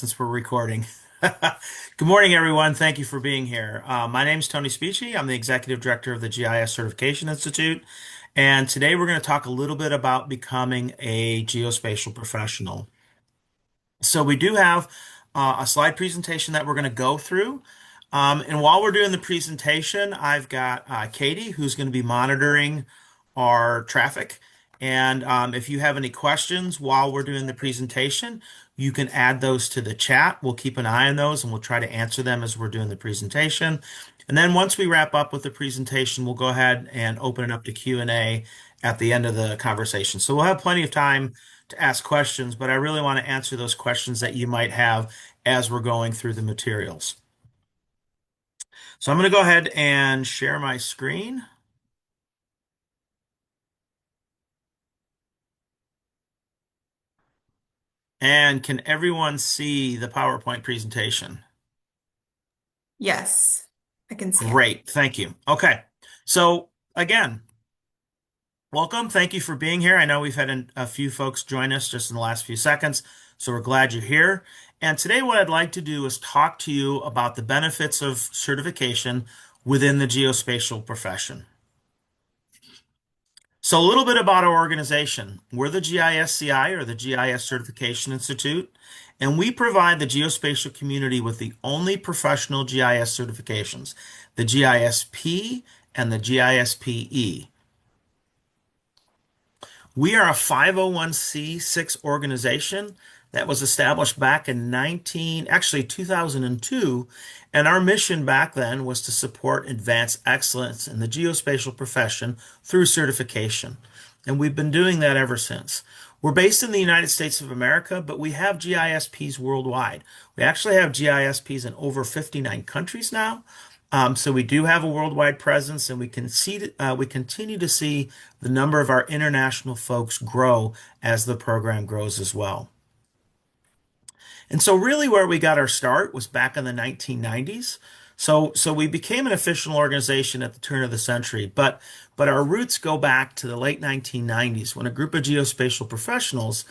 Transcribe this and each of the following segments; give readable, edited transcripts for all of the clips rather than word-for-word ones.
since we're recording. Good morning, everyone. Thank you for being here. My name is Tony Spicci. I'm the Executive Director of the GIS Certification Institute. And today we're going to talk a little bit about becoming a geospatial professional. So we do have a slide presentation that we're going to go through. And while we're doing the presentation, I've got Katie, who's going to be monitoring our traffic. And if you have any questions while we're doing the presentation, you can add those to the chat. We'll keep an eye on those and we'll try to answer them as we're doing the presentation. And then once we wrap up with the presentation, we'll go ahead and open it up to Q&A at the end of the conversation. So we'll have plenty of time to ask questions, but I really want to answer those questions that you might have as we're going through the materials. So I'm going to go ahead and share my screen. And can everyone see the PowerPoint presentation? Yes, I can see it. Great, thank you. Okay, so again, welcome. Thank you for being here. I know we've had a few folks join us just in the last few seconds, so we're glad you're here. And today what I'd like to do is talk to you about the benefits of certification within the geospatial profession. So a little bit about our organization. We're the GISCI, or the GIS Certification Institute, and we provide the geospatial community with the only professional GIS certifications, the GISP and the GISP-E. We are a 501c6 organization that was established back in 2002, and our mission back then was to support advanced excellence in the geospatial profession through certification. And we've been doing that ever since. We're based in the United States of America, but we have GISPs worldwide. We actually have GISPs in over 59 countries now. So we do have a worldwide presence, and we continue to see the number of our international folks grow as the program grows as well. And so really where we got our start was back in the 1990s. So we became an official organization at the turn of the century, but our roots go back to the late 1990s when a group of geospatial professionals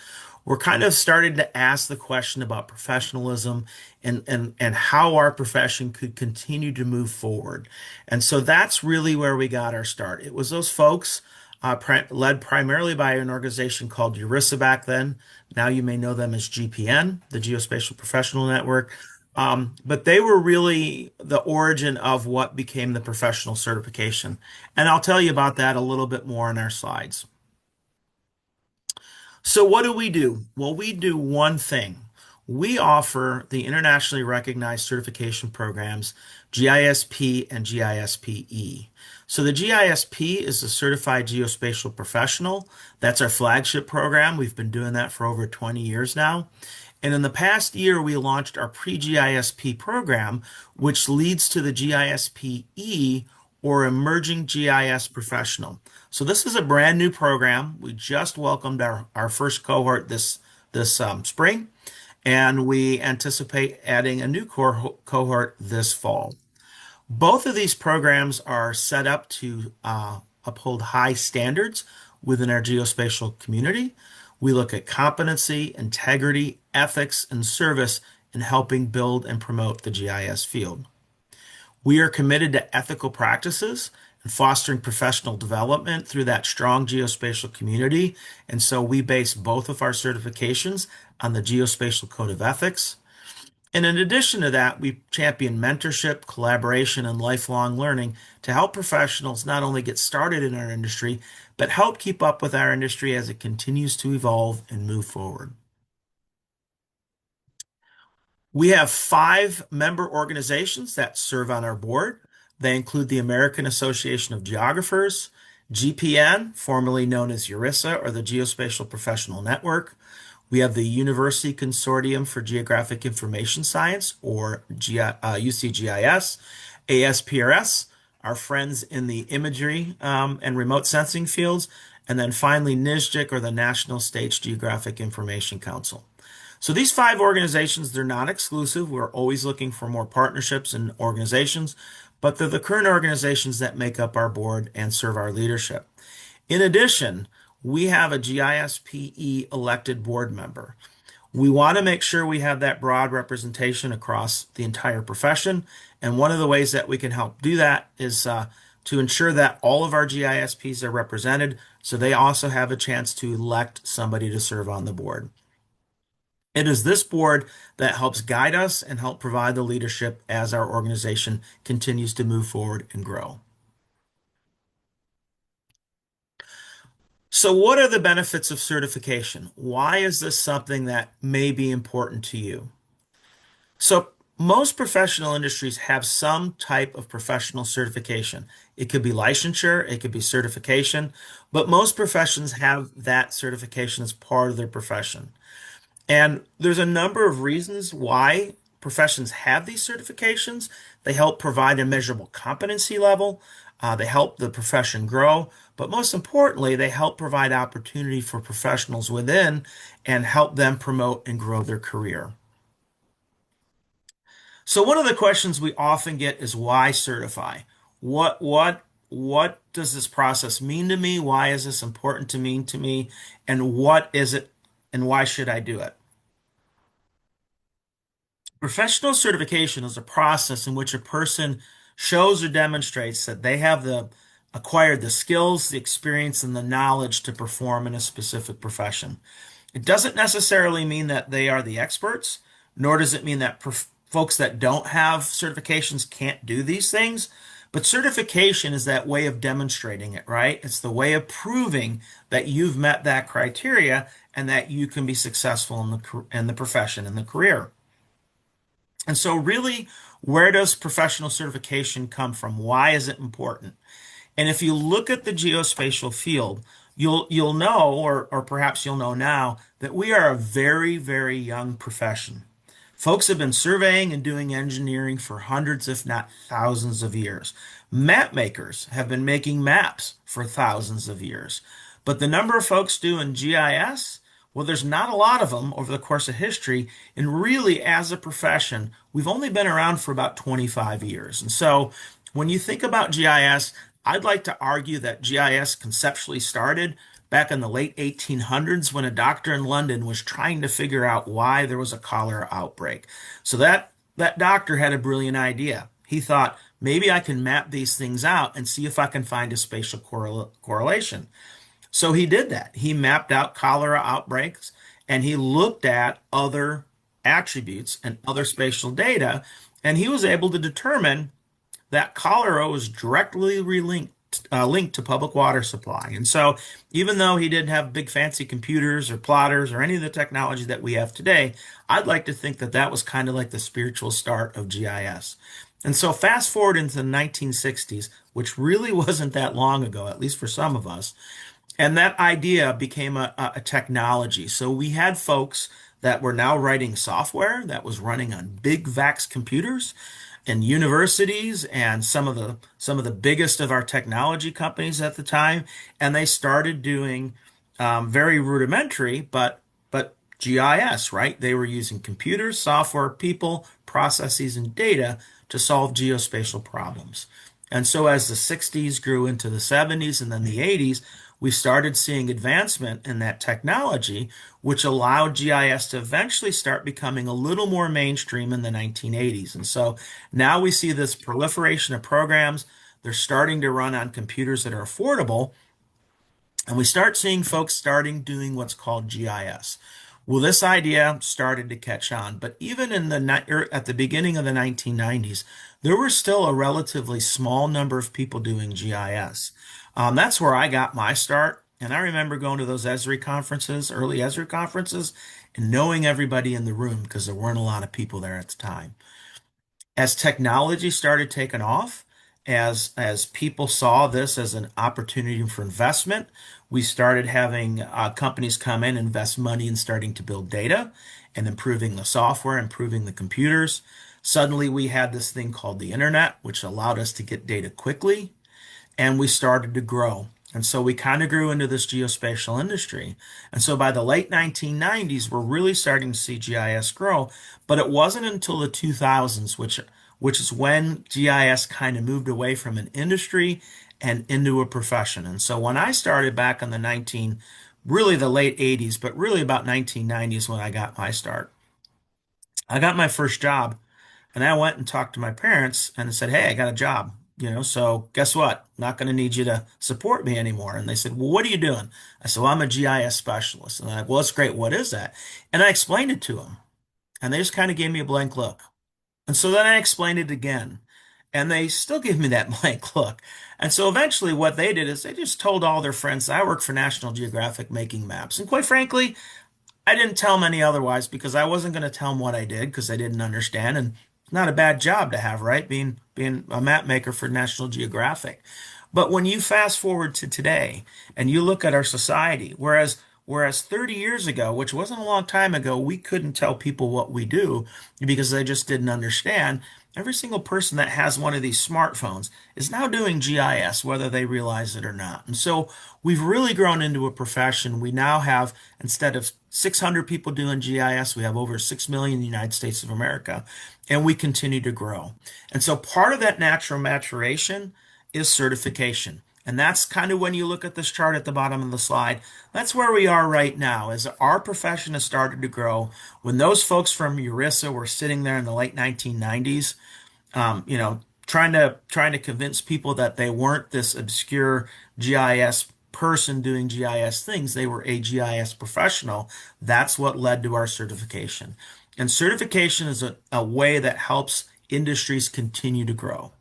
were kind of starting to ask the question about professionalism and how our profession could continue to move forward. And so that's really where we got our start. It was those folks led primarily by an organization called ERISA back then. Now you may know them as GPN, the Geospatial Professional Network. But they were really the origin of what became the professional certification. And I'll tell you about that a little bit more in our slides. So what do we do? Well, we do one thing. We offer the internationally recognized certification programs, GISP and GISP-E. So the GISP is a Certified Geospatial Professional. That's our flagship program. We've been doing that for over 20 years now. And in the past year, we launched our pre-GISP program, which leads to the GISP-E, or Emerging GIS Professional. So this is a brand new program. We just welcomed our first cohort this spring, and we anticipate adding a new cohort this fall. Both of these programs are set up to uphold high standards within our geospatial community. We look at competency, integrity, ethics, and service in helping build and promote the GIS field. We are committed to ethical practices and fostering professional development through that strong geospatial community. And so we base both of our certifications on the Geospatial Code of Ethics. And in addition to that, we champion mentorship, collaboration, and lifelong learning to help professionals not only get started in our industry, but help keep up with our industry as it continues to evolve and move forward. We have 5 member organizations that serve on our board. They include the American Association of Geographers, GPN, formerly known as ERISA, or the Geospatial Professional Network. We have the University Consortium for Geographic Information Science, or UCGIS, ASPRS, our friends in the imagery and remote sensing fields, and then finally NISGIC, or the National States Geographic Information Council. So these 5 organizations, they're not exclusive. We're always looking for more partnerships and organizations, but they're the current organizations that make up our board and serve our leadership. In addition, we have a GISPE elected board member. We want to make sure we have that broad representation across the entire profession. And one of the ways that we can help do that is to ensure that all of our GISPs are represented so they also have a chance to elect somebody to serve on the board. It is this board that helps guide us and help provide the leadership as our organization continues to move forward and grow. So, what are the benefits of certification? Why is this something that may be important to you? So, most professional industries have some type of professional certification. It could be licensure, it could be certification, but most professions have that certification as part of their profession. And there's a number of reasons why professions have these certifications. They help provide a measurable competency level. They help the profession grow. But most importantly, they help provide opportunity for professionals within and help them promote and grow their career. So one of the questions we often get is why certify? What does this process mean to me? Why is this important to me? And what is it and why should I do it? Professional certification is a process in which a person shows or demonstrates that they have acquired the skills, the experience, and the knowledge to perform in a specific profession. It doesn't necessarily mean that they are the experts, nor does it mean that folks that don't have certifications can't do these things. But certification is that way of demonstrating it, right? It's the way of proving that you've met that criteria and that you can be successful in the profession, in the career. And so, really, where does professional certification come from? Why is it important? And if you look at the geospatial field, you'll know, or perhaps you'll know now, that we are a very, very young profession. Folks have been surveying and doing engineering for hundreds, if not thousands of years. Map makers have been making maps for thousands of years. But the number of folks doing GIS, well, there's not a lot of them over the course of history. And really, as a profession, we've only been around for about 25 years. And so when you think about GIS, I'd like to argue that GIS conceptually started back in the late 1800s when a doctor in London was trying to figure out why there was a cholera outbreak. So that doctor had a brilliant idea. He thought, maybe I can map these things out and see if I can find a spatial correlation. So he did that. He mapped out cholera outbreaks and he looked at other attributes and other spatial data, and he was able to determine that cholera was directly linked to public water supply. And so, even though he didn't have big fancy computers or plotters or any of the technology that we have today, I'd like to think that that was kind of like the spiritual start of GIS. And so, fast forward into the 1960s, which really wasn't that long ago, at least for some of us, and that idea became a technology. So we had folks that were now writing software that was running on big VAX computers and universities and some of the biggest of our technology companies at the time, and they started doing very rudimentary, but GIS, right? They were using computers, software, people, processes, and data to solve geospatial problems. And so as the 60s grew into the 70s and then the 80s, we started seeing advancement in that technology, which allowed GIS to eventually start becoming a little more mainstream in the 1980s. And so now we see this proliferation of programs. They're starting to run on computers that are affordable, and we start seeing folks starting doing what's called GIS. Well, this idea started to catch on, but even at the beginning of the 1990s, there were still a relatively small number of people doing GIS. That's where I got my start, and I remember going to those Esri conferences, early Esri conferences, and knowing everybody in the room because there weren't a lot of people there at the time. As technology started taking off, as people saw this as an opportunity for investment, we started having companies come in, invest money in starting to build data and improving the software, improving the computers. Suddenly, we had this thing called the internet, which allowed us to get data quickly, and we started to grow. And so we kind of grew into this geospatial industry. And so by the late 1990s, we're really starting to see GIS grow. But it wasn't until the 2000s, which is when GIS kind of moved away from an industry and into a profession. And so when I started back in the really the late 80s, but really about 1990s when I got my start. I got my first job and I went and talked to my parents and said, "Hey, I got a job, so guess what? Not going to need you to support me anymore." And they said, "Well, what are you doing?" I said, "Well, I'm a GIS specialist." And they're like, "Well, that's great. What is that?" And I explained it to them and they just kind of gave me a blank look. And so then I explained it again and they still gave me that blank look. And so eventually what they did is they just told all their friends I work for National Geographic making maps. And quite frankly, I didn't tell them any otherwise because I wasn't going to tell them what I did because they didn't understand. And it's not a bad job to have, right? Being a map maker for National Geographic. But when you fast forward to today and you look at our society, whereas 30 years ago, which wasn't a long time ago, we couldn't tell people what we do because they just didn't understand. Every single person that has one of these smartphones is now doing GIS, whether they realize it or not. And so we've really grown into a profession. We now have, instead of 600 people doing GIS, we have over 6 million in the United States of America, and we continue to grow. And so part of that natural maturation is certification. And that's kind of when you look at this chart at the bottom of the slide, that's where we are right now, as our profession has started to grow. When those folks from ERISA were sitting there in the late 1990s, trying to convince people that they weren't this obscure GIS person doing GIS things, they were a GIS professional. That's what led to our certification. And certification is a way that helps industries continue to grow.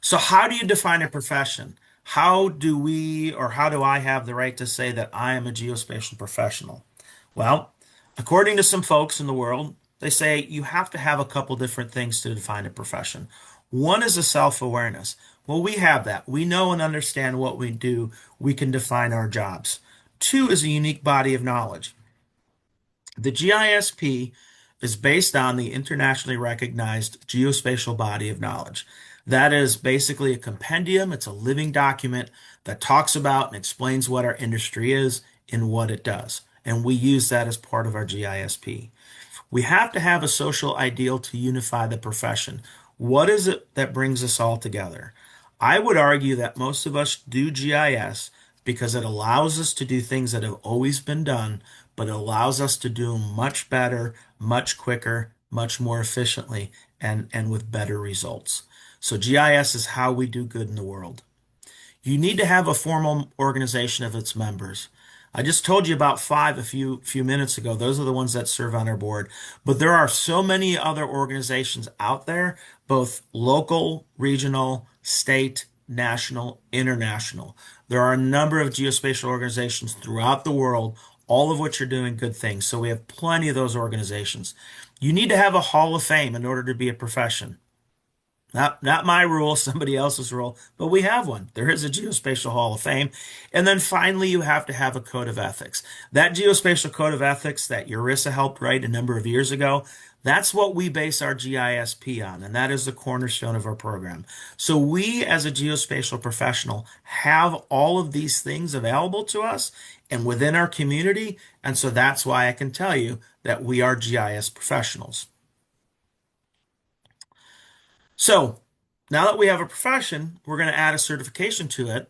So, how do you define a profession? How do we, or how do I have the right to say that I am a geospatial professional? Well, according to some folks in the world, they say you have to have a couple different things to define a profession. One is a self-awareness. Well, we have that. We know and understand what we do. We can define our jobs. Two is a unique body of knowledge. The GISP is based on the internationally recognized geospatial body of knowledge. That is basically a compendium, it's a living document that talks about and explains what our industry is and what it does. And we use that as part of our GISP. We have to have a social ideal to unify the profession. What is it that brings us all together? I would argue that most of us do GIS because it allows us to do things that have always been done, but it allows us to do them much better, much quicker, much more efficiently, and with better results. So GIS is how we do good in the world. You need to have a formal organization of its members. I just told you about five a few minutes ago. Those are the ones that serve on our board. But there are so many other organizations out there, both local, regional, state, national, international. There are a number of geospatial organizations throughout the world, all of which are doing good things. So we have plenty of those organizations. You need to have a hall of fame in order to be a profession. Not my rule, somebody else's rule, but we have one. There is a Geospatial Hall of Fame. And then finally, you have to have a code of ethics. That Geospatial Code of Ethics that ERISA helped write a number of years ago, that's what we base our GISP on, and that is the cornerstone of our program. So we, as a geospatial professional, have all of these things available to us and within our community, and so that's why I can tell you that we are GIS professionals. So now that we have a profession, we're going to add a certification to it.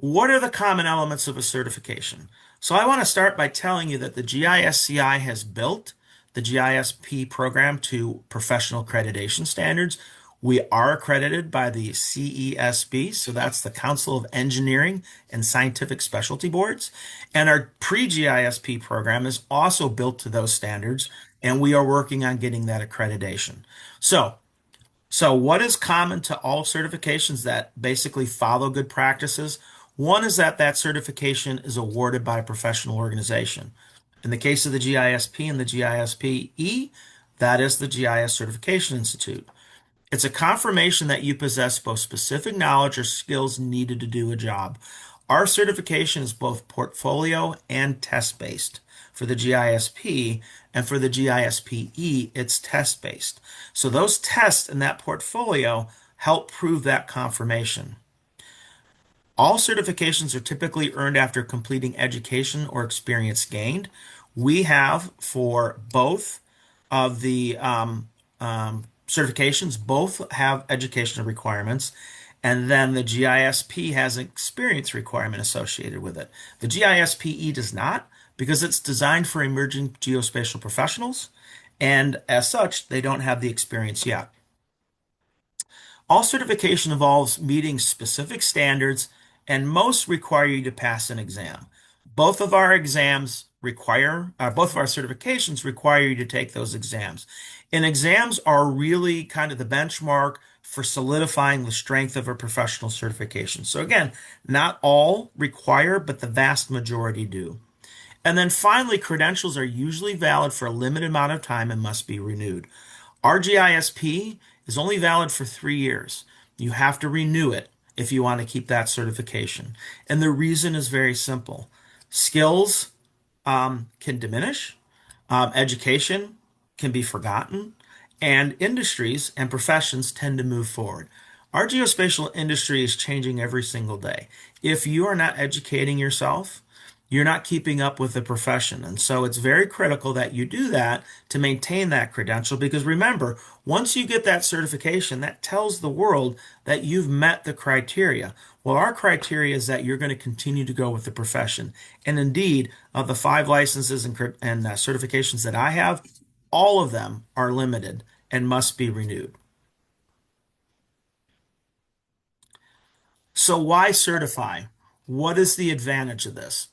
What are the common elements of a certification? So I want to start by telling you that the GISCI has built the GISP program to professional accreditation standards. We are accredited by the CESB, so that's the Council of Engineering and Scientific Specialty Boards. And our pre-GISP program is also built to those standards, and we are working on getting that accreditation. So what is common to all certifications that basically follow good practices? One is that that certification is awarded by a professional organization. In the case of the GISP and the GISP-E, that is the GIS Certification Institute. It's a confirmation that you possess both specific knowledge or skills needed to do a job. Our certification is both portfolio and test-based. For the GISP and for the GISP-E, it's test-based. So those tests and that portfolio help prove that confirmation. All certifications are typically earned after completing education or experience gained. We have for both of the certifications, both have educational requirements. And then the GISP has an experience requirement associated with it. The GISPE does not because it's designed for emerging geospatial professionals, and as such, they don't have the experience yet. All certification involves meeting specific standards, and most require you to pass an exam. Both of our certifications require you to take those exams. And exams are really kind of the benchmark for solidifying the strength of a professional certification. So again, not all require, but the vast majority do. And then finally, credentials are usually valid for a limited amount of time and must be renewed. Our GISP is only valid for 3 years. You have to renew it if you want to keep that certification. And the reason is very simple. Skills can diminish, education can be forgotten, and industries and professions tend to move forward. Our geospatial industry is changing every single day. If you are not educating yourself, you're not keeping up with the profession. And so it's very critical that you do that to maintain that credential because remember, once you get that certification, that tells the world that you've met the criteria. Well, our criteria is that you're going to continue to go with the profession. And indeed, of the 5 licenses and certifications that I have, all of them are limited and must be renewed. So why certify? What is the advantage of this?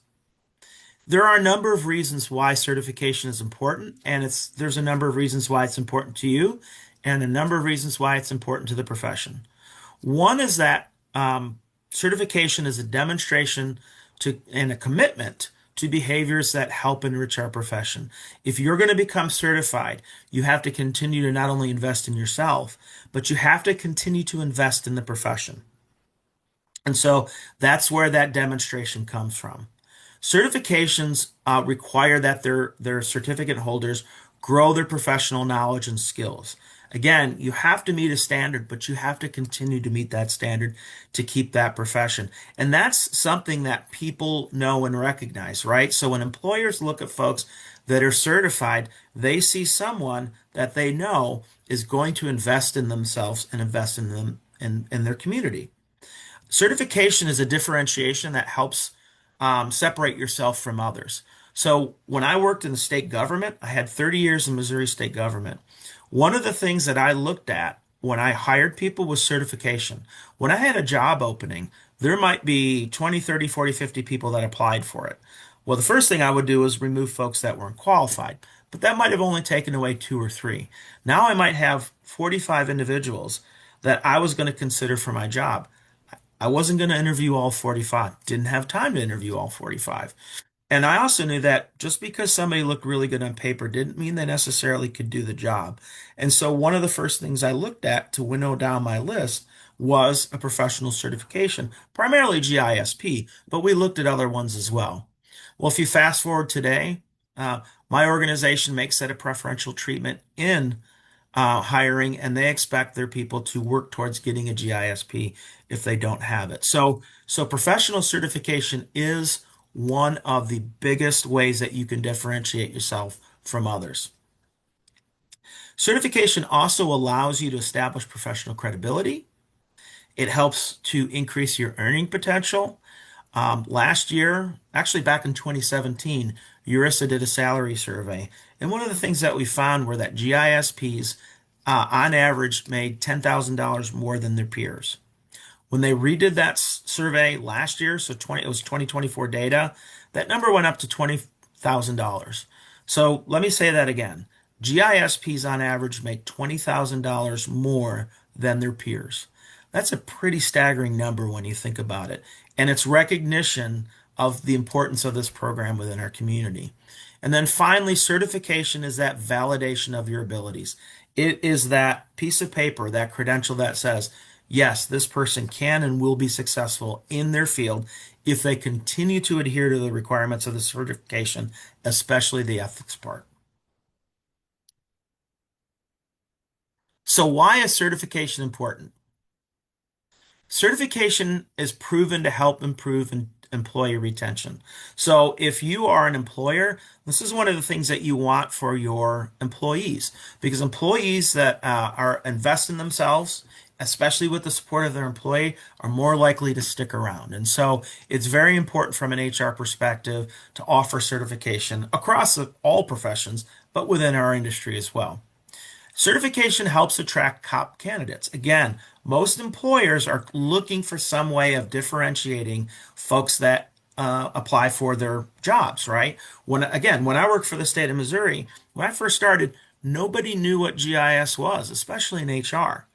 There are a number of reasons why certification is important, and there's a number of reasons why it's important to you, and a number of reasons why it's important to the profession. One is that certification is a demonstration and a commitment to behaviors that help enrich our profession. If you're going to become certified, you have to continue to not only invest in yourself, but you have to continue to invest in the profession. And so that's where that demonstration comes from. Certifications require that their certificate holders grow their professional knowledge and skills. Again, you have to meet a standard, but you have to continue to meet that standard to keep that profession. And that's something that people know and recognize, right? So when employers look at folks that are certified, they see someone that they know is going to invest in themselves and invest in them in their community. Certification is a differentiation that helps separate yourself from others. So when I worked in the state government, I had 30 years in Missouri state government. One of the things that I looked at when I hired people was certification. When I had a job opening, there might be 20, 30, 40, 50 people that applied for it. Well, the first thing I would do is remove folks that weren't qualified, but that might have only taken away 2 or 3. Now I might have 45 individuals that I was going to consider for my job. I wasn't going to interview all 45. Didn't have time to interview all 45. And I also knew that just because somebody looked really good on paper didn't mean they necessarily could do the job. And so one of the first things I looked at to winnow down my list was a professional certification, primarily GISP, but we looked at other ones as well. Well, if you fast forward today, my organization makes that a preferential treatment in hiring, and they expect their people to work towards getting a GISP if they don't have it. So professional certification is one of the biggest ways that you can differentiate yourself from others. Certification also allows you to establish professional credibility. It helps to increase your earning potential. Last year, actually back in 2017, EURISA did a salary survey. And one of the things that we found were that GISPs, on average, made $10,000 more than their peers. When they redid that survey last year, so it was 2024 data, that number went up to $20,000. So let me say that again. GISPs on average make $20,000 more than their peers. That's a pretty staggering number when you think about it. And it's recognition of the importance of this program within our community. And then finally, certification is that validation of your abilities. It is that piece of paper, that credential that says, yes, this person can and will be successful in their field if they continue to adhere to the requirements of the certification, especially the ethics part. So why is certification important? Certification is proven to help improve employee retention. So if you are an employer, this is one of the things that you want for your employees, because employees that are invest in themselves especially with the support of their employee, are more likely to stick around. And so it's very important from an HR perspective to offer certification across all professions, but within our industry as well. Certification helps attract top candidates. Again, most employers are looking for some way of differentiating folks that apply for their jobs, right? When I worked for the state of Missouri, when I first started, nobody knew what GIS was, especially in HR.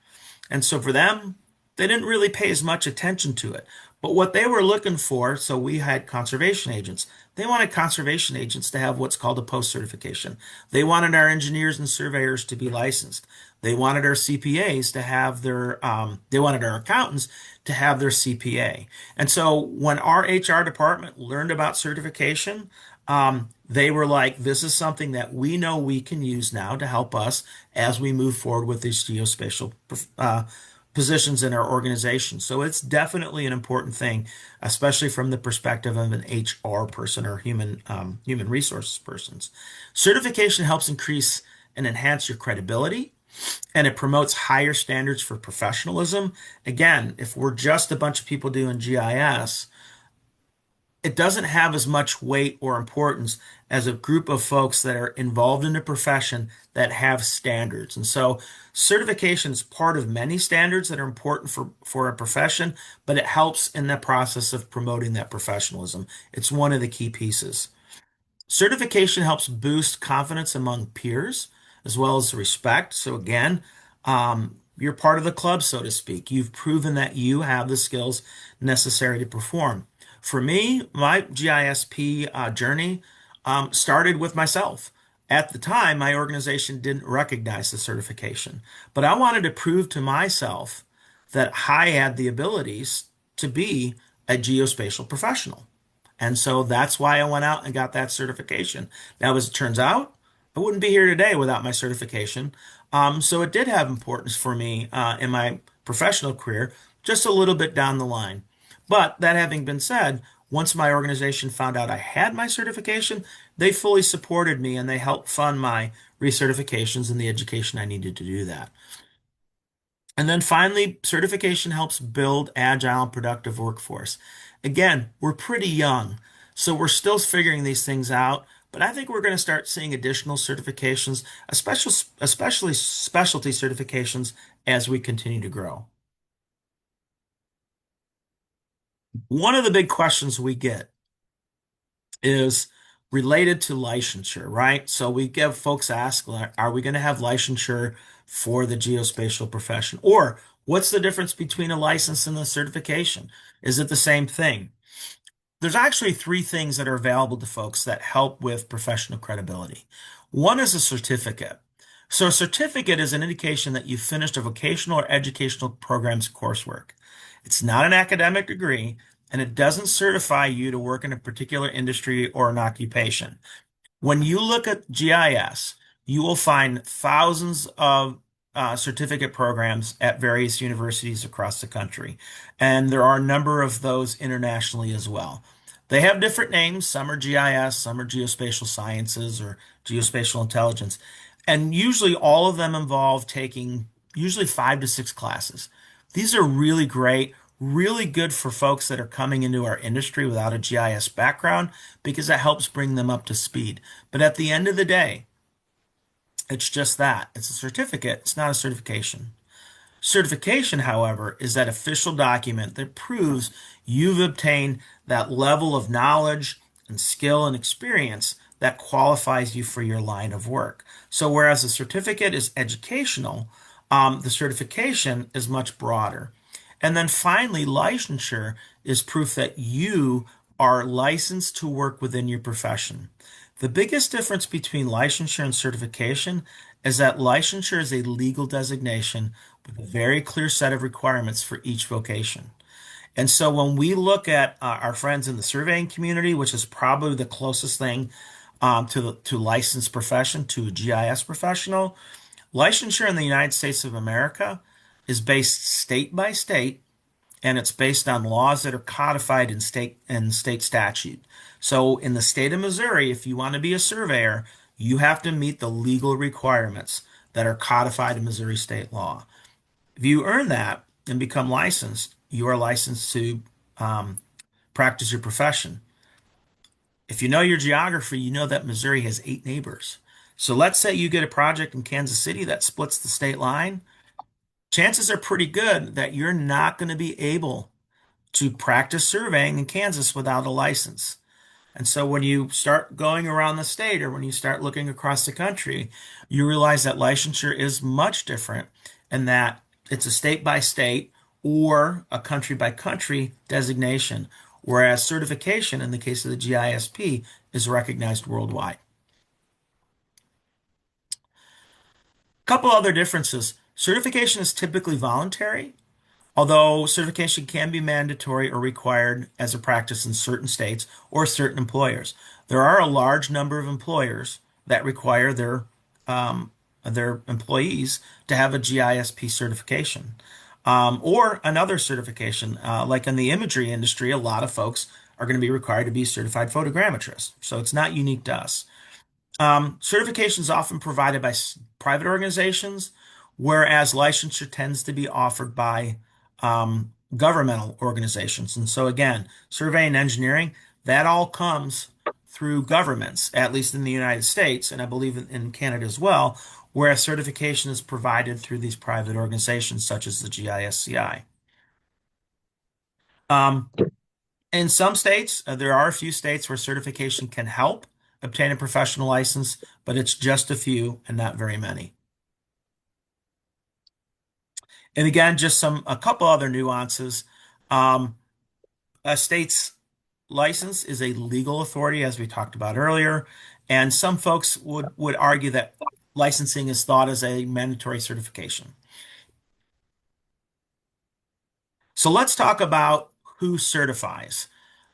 And so for them, they didn't really pay as much attention to it. But what they were looking for, so we had conservation agents. They wanted conservation agents to have what's called a post certification. They wanted our engineers and surveyors to be licensed. They wanted our CPAs to have they wanted our accountants to have their CPA. And so when our HR department learned about certification, they were like, this is something that we know we can use now to help us as we move forward with these geospatial positions in our organization. So it's definitely an important thing, especially from the perspective of an HR person or human resources persons. Certification helps increase and enhance your credibility, and it promotes higher standards for professionalism. Again, if we're just a bunch of people doing GIS, it doesn't have as much weight or importance as a group of folks that are involved in a profession that have standards. And so certification is part of many standards that are important for a profession, but it helps in the process of promoting that professionalism. It's one of the key pieces. Certification helps boost confidence among peers as well as respect. So again, you're part of the club, so to speak. You've proven that you have the skills necessary to perform. For me, my GISP journey started with myself. At the time, my organization didn't recognize the certification, but I wanted to prove to myself that I had the abilities to be a geospatial professional. And so that's why I went out and got that certification. Now, as it turns out, I wouldn't be here today without my certification. So it did have importance for me in my professional career, just a little bit down the line. But that having been said, once my organization found out I had my certification, they fully supported me and they helped fund my recertifications and the education I needed to do that. And then finally, certification helps build agile and productive workforce. Again, we're pretty young, so we're still figuring these things out, but I think we're going to start seeing additional certifications, especially specialty certifications as we continue to grow. One of the big questions we get is related to licensure, right? So we give folks ask, like, are we going to have licensure for the geospatial profession? Or what's the difference between a license and a certification? Is it the same thing? There's actually three things that are available to folks that help with professional credibility. One is a certificate. So a certificate is an indication that you've finished a vocational or educational program's coursework. It's not an academic degree, and it doesn't certify you to work in a particular industry or an occupation. When you look at GIS, you will find thousands of certificate programs at various universities across the country. And there are a number of those internationally as well. They have different names. Some are GIS, some are geospatial sciences or geospatial intelligence. And usually all of them involve taking usually 5 to 6 classes. These are really great, really good for folks that are coming into our industry without a GIS background because that helps bring them up to speed. But at the end of the day, it's just that. It's a certificate, it's not a certification. Certification, however, is that official document that proves you've obtained that level of knowledge and skill and experience that qualifies you for your line of work. So, whereas a certificate is educational, the certification is much broader. And then finally, licensure is proof that you are licensed to work within your profession. The biggest difference between licensure and certification is that licensure is a legal designation with a very clear set of requirements for each vocation. And so when we look at our friends in the surveying community, which is probably the closest thing to licensed profession, to a GIS professional, licensure in the United States of America is based state by state, and it's based on laws that are codified in state statute. So in the state of Missouri, if you want to be a surveyor, you have to meet the legal requirements that are codified in Missouri state law. If you earn that and become licensed, you are licensed to um, practice your profession. If you know your geography, you know that Missouri has 8 neighbors. So let's say you get a project in Kansas City that splits the state line. Chances are pretty good that you're not going to be able to practice surveying in Kansas without a license. And so when you start going around the state or when you start looking across the country, you realize that licensure is much different and that it's a state by state or a country by country designation, whereas certification in the case of the GISP is recognized worldwide. A couple other differences. Certification is typically voluntary, although certification can be mandatory or required as a practice in certain states or certain employers. There are a large number of employers that require their employees to have a GISP certification or another certification. Like in the imagery industry, a lot of folks are going to be required to be certified photogrammetrists. So it's not unique to us. Certification is often provided by private organizations, whereas licensure tends to be offered by governmental organizations. And so, again, survey and engineering, that all comes through governments, at least in the United States, and I believe in Canada as well, whereas certification is provided through these private organizations such as the GISCI. Um, in some states, there are a few states where certification can help obtain a professional license, but it's just a few and not very many. And again, just a couple other nuances. Um, a state's license is a legal authority, as we talked about earlier, and some folks would argue that licensing is thought as a mandatory certification. So let's talk about who certifies.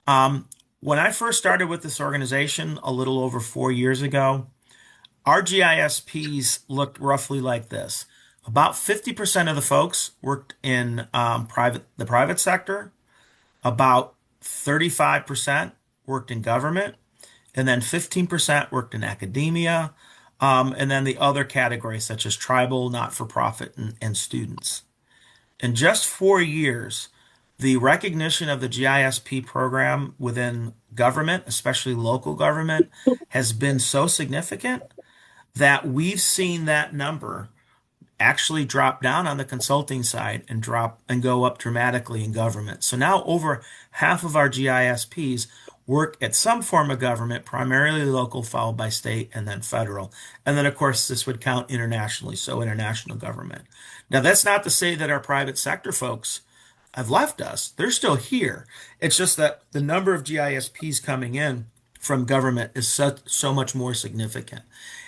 Um, when I first started with this organization a little over 4 years ago, our GISPs looked roughly like this. About 50% of the folks worked in the private sector. About 35% worked in government, and then 15% worked in academia, and then the other categories such as tribal, not-for-profit, and students. In just 4 years, the recognition of the GISP program within government, especially local government, has been so significant that we've seen that number actually drop down on the consulting side and drop and go up dramatically in government. So now over half of our GISPs work at some form of government, primarily local, followed by state, and then federal. And then, of course, this would count internationally, so international government. Now, that's not to say that our private sector folks have left us. They're still here. It's just that the number of GISPs coming in from government is so much more significant.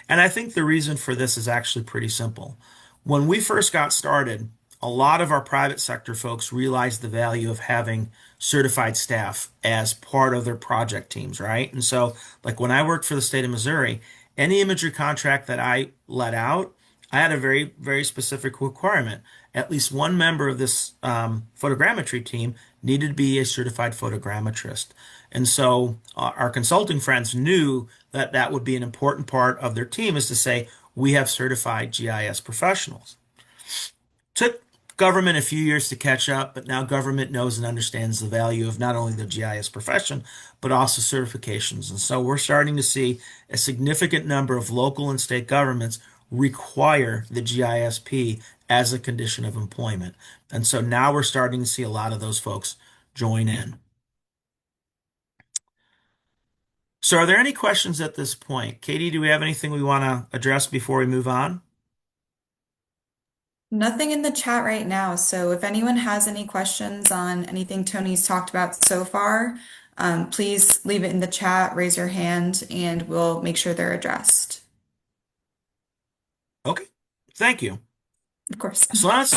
And I think the reason for this is actually pretty simple. When we first got started, a lot of our private sector folks realized the value of having certified staff as part of their project teams, right? And so, like when I worked for the state of Missouri, any imagery contract that I let out, I had a very, very specific requirement. At least one member of this photogrammetry team needed to be a certified photogrammetrist. And so our consulting friends knew that that would be an important part of their team is to say, we have certified GIS professionals. Took government a few years to catch up, but now government knows and understands the value of not only the GIS profession, but also certifications. And so we're starting to see a significant number of local and state governments require the GISP as a condition of employment. And so now we're starting to see a lot of those folks join in. So are there any questions at this point? Katie, do we have anything we want to address before we move on? Nothing in the chat right now. So if anyone has any questions on anything Tony's talked about so far, please leave it in the chat, raise your hand, and we'll make sure they're addressed. Okay, thank you. Of course. So let's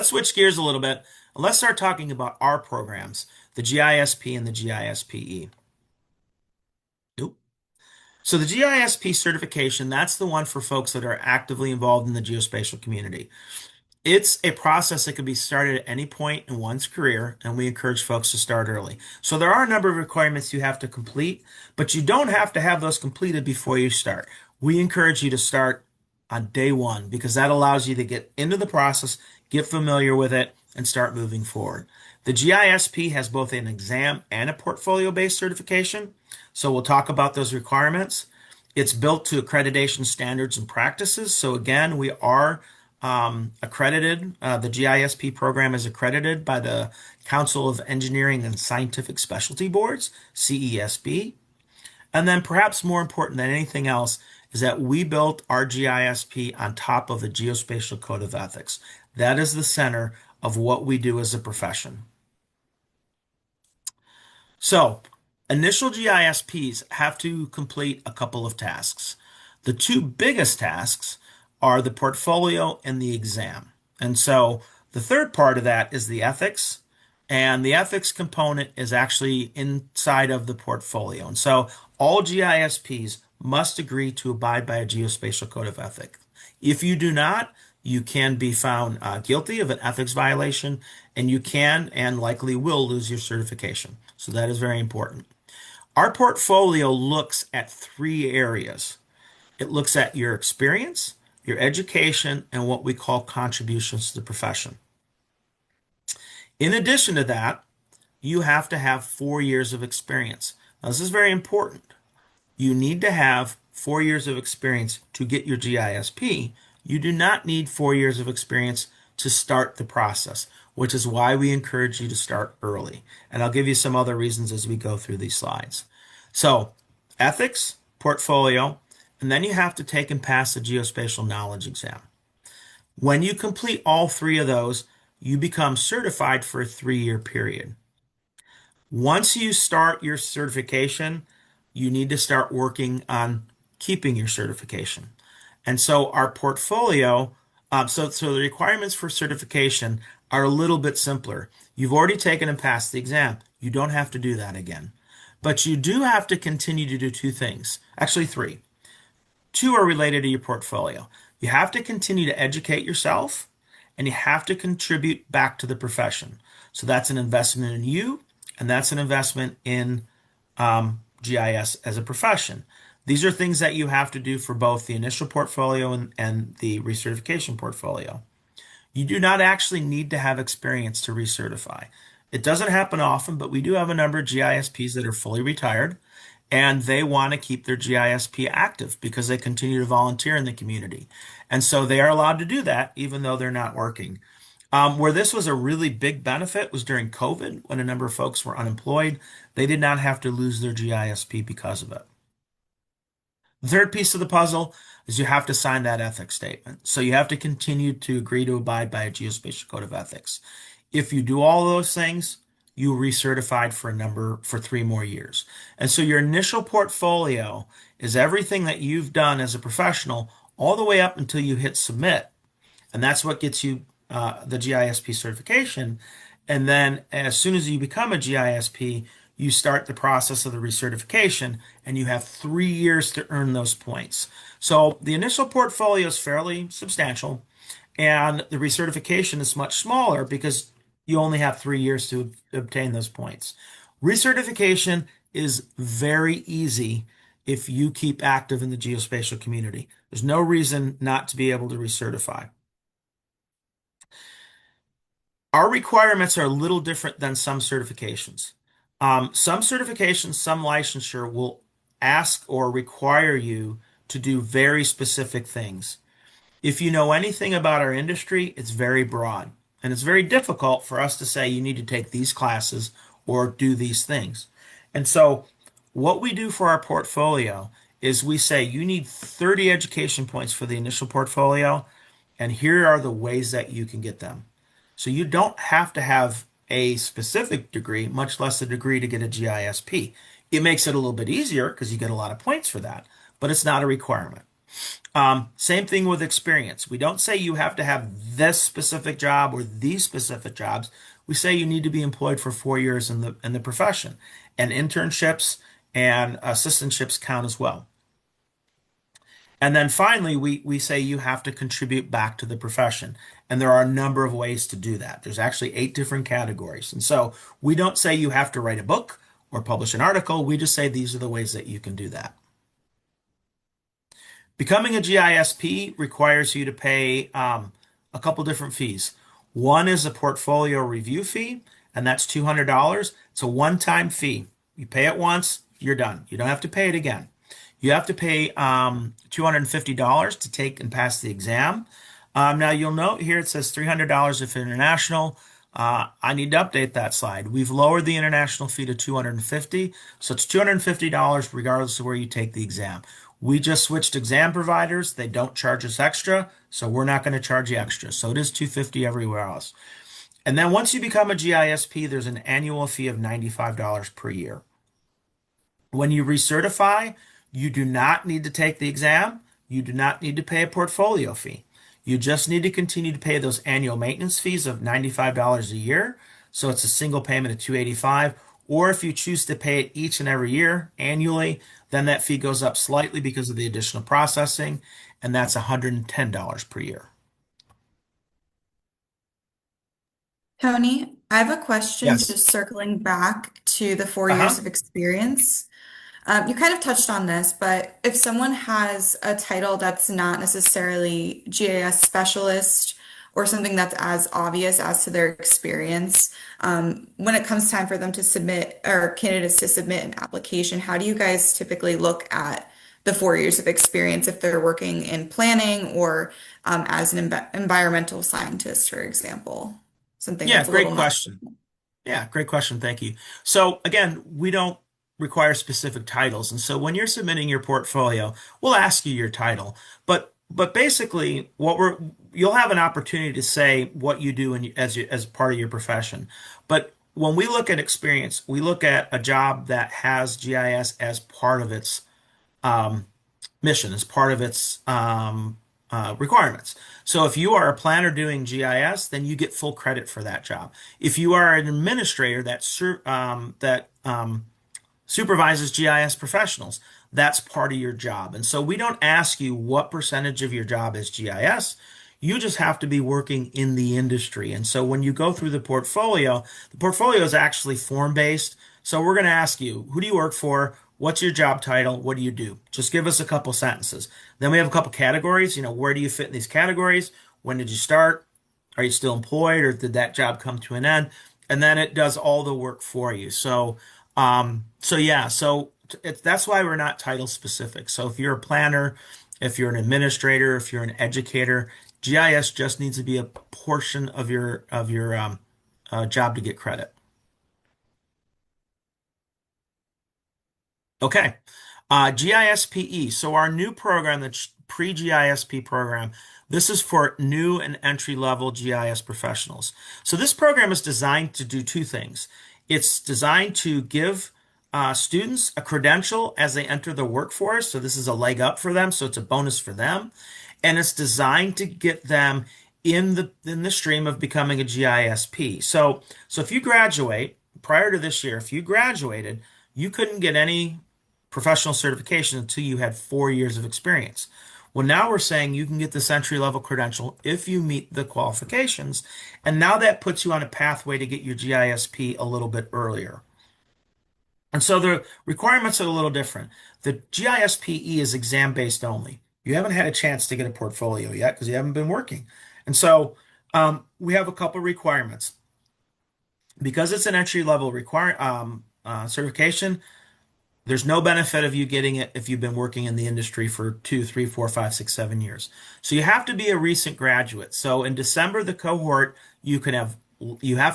switch gears a little bit and let's start talking about our programs, the GISP and the GISPE. Nope. So the GISP certification, that's the one for folks that are actively involved in the geospatial community. It's a process that can be started at any point in one's career, and we encourage folks to start early. So there are a number of requirements you have to complete, but you don't have to have those completed before you start. We encourage you to start on day one because that allows you to get into the process, get familiar with it, and start moving forward. The GISP has both an exam and a portfolio-based certification, so we'll talk about those requirements. It's built to accreditation standards and practices. So again, we are accredited. The GISP program is accredited by the Council of Engineering and Scientific Specialty Boards, CESB. And then perhaps more important than anything else is that we built our GISP on top of the Geospatial Code of Ethics. That is the center of what we do as a profession. So, initial GISPs have to complete a couple of tasks. The two biggest tasks are the portfolio and the exam. And so, the third part of that is the ethics, and the ethics component is actually inside of the portfolio. And so, all GISPs must agree to abide by a geospatial code of ethics. If you do not, you can be found guilty of an ethics violation, and you can and likely will lose your certification. So that is very important. Our portfolio looks at three areas. It looks at your experience, your education, and what we call contributions to the profession. In addition to that, you have to have 4 years of experience. Now, this is very important. You need to have 4 years of experience to get your GISP. You do not need 4 years of experience to start the process, which is why we encourage you to start early. And I'll give you some other reasons as we go through these slides. So, ethics, portfolio, and then you have to take and pass the geospatial knowledge exam. When you complete all three of those, you become certified for a 3-year period. Once you start your certification, you need to start working on keeping your certification. And so our portfolio, so the requirements for certification are a little bit simpler. You've already taken and passed the exam. You don't have to do that again. But you do have to continue to do two things, actually three. Two are related to your portfolio. You have to continue to educate yourself, and you have to contribute back to the profession. So that's an investment in you, and that's an investment in GIS as a profession. These are things that you have to do for both the initial portfolio and the recertification portfolio. You do not actually need to have experience to recertify. It doesn't happen often, but we do have a number of GISPs that are fully retired, and they want to keep their GISP active because they continue to volunteer in the community. And so they are allowed to do that even though they're not working. Where this was a really big benefit was during COVID when a number of folks were unemployed. They did not have to lose their GISP because of it. The third piece of the puzzle is you have to sign that ethics statement. So you have to continue to agree to abide by a geospatial code of ethics. If you do all those things, you will recertified for 3 more years. And so your initial portfolio is everything that you've done as a professional all the way up until you hit submit. And that's what gets you the GISP certification. And then as soon as you become a GISP, you start the process of the recertification, and you have 3 years to earn those points. So the initial portfolio is fairly substantial, and the recertification is much smaller because you only have 3 years to obtain those points. Recertification is very easy if you keep active in the geospatial community. There's no reason not to be able to recertify. Our requirements are a little different than some certifications. Some certifications, some licensure will ask or require you to do very specific things. If you know anything about our industry, it's very broad. And it's very difficult for us to say you need to take these classes or do these things. And so, what we do for our portfolio is we say you need 30 education points for the initial portfolio, and here are the ways that you can get them. So you don't have to have a specific degree, much less a degree to get a GISP. It makes it a little bit easier because you get a lot of points for that, but it's not a requirement. Same thing with experience. We don't say you have to have this specific job or these specific jobs. We say you need to be employed for 4 years in the profession, and internships and assistantships count as well. And then finally, we say you have to contribute back to the profession. And there are a number of ways to do that. There's actually 8 different categories. And so we don't say you have to write a book or publish an article. We just say these are the ways that you can do that. Becoming a GISP requires you to pay a couple different fees. One is a portfolio review fee, and that's $200. It's a one-time fee. You pay it once, you're done. You don't have to pay it again. You have to pay $250 to take and pass the exam. Now you'll note here it says $300 if international. I need to update that slide. We've lowered the international fee to $250, so it's $250 regardless of where you take the exam. We just switched exam providers. They don't charge us extra, so we're not going to charge you extra. So it is $250 everywhere else. And then once you become a GISP, there's an annual fee of $95 per year. When you recertify, you do not need to take the exam. You do not need to pay a portfolio fee. You just need to continue to pay those annual maintenance fees of $95 a year. So it's a single payment of $285. Or if you choose to pay it each and every year annually, then that fee goes up slightly because of the additional processing, and that's $110 per year. Tony, I have a question Yes. just circling back to the 4 years Uh-huh. of experience. You kind of touched on this, but if someone has a title that's not necessarily GIS specialist or something that's as obvious as to their experience, when it comes time for them to submit or candidates to submit an application, how do you guys typically look at the 4 years of experience if they're working in planning or as an environmental scientist, for example? Something Yeah, that's a great little more. question. Yeah, great question. Thank you. So again, we don't require specific titles. And so when you're submitting your portfolio, we'll ask you your title. But basically you'll have an opportunity to say what you do as part of your profession. But when we look at experience, we look at a job that has GIS as part of its um, mission, as part of its requirements. So if you are a planner doing GIS, then you get full credit for that job. If you are an administrator that supervises GIS professionals, that's part of your job. And so we don't ask you what percentage of your job is GIS. You just have to be working in the industry. And so when you go through the portfolio is actually form-based. So we're going to ask you, who do you work for? What's your job title? What do you do? Just give us a couple sentences. Then we have a couple categories. Where do you fit in these categories? When did you start? Are you still employed or did that job come to an end? And then it does all the work for you. So yeah, that's why we're not title specific. So if you're a planner, if you're an administrator, if you're an educator, GIS just needs to be a portion of your job to get credit. Okay. GISPE. So our new program, the pre-GISP program, this is for new and entry-level GIS professionals. So this program is designed to do two things. It's designed to give students a credential as they enter the workforce. So this is a leg up for them. So it's a bonus for them. And it's designed to get them in the stream of becoming a GISP. So if you graduate prior to this year, if you graduated, you couldn't get any professional certification until you had 4 years of experience. Well, now we're saying you can get this entry level credential if you meet the qualifications. And now that puts you on a pathway to get your GISP a little bit earlier. And so the requirements are a little different. The GISPE is exam based only. You haven't had a chance to get a portfolio yet because you haven't been working. And so we have a couple requirements. Because it's an entry level certification, there's no benefit of you getting it if you've been working in the industry for 2, 3, 4, 5, 6, 7 years. So you have to be a recent graduate. So in December, the cohort you have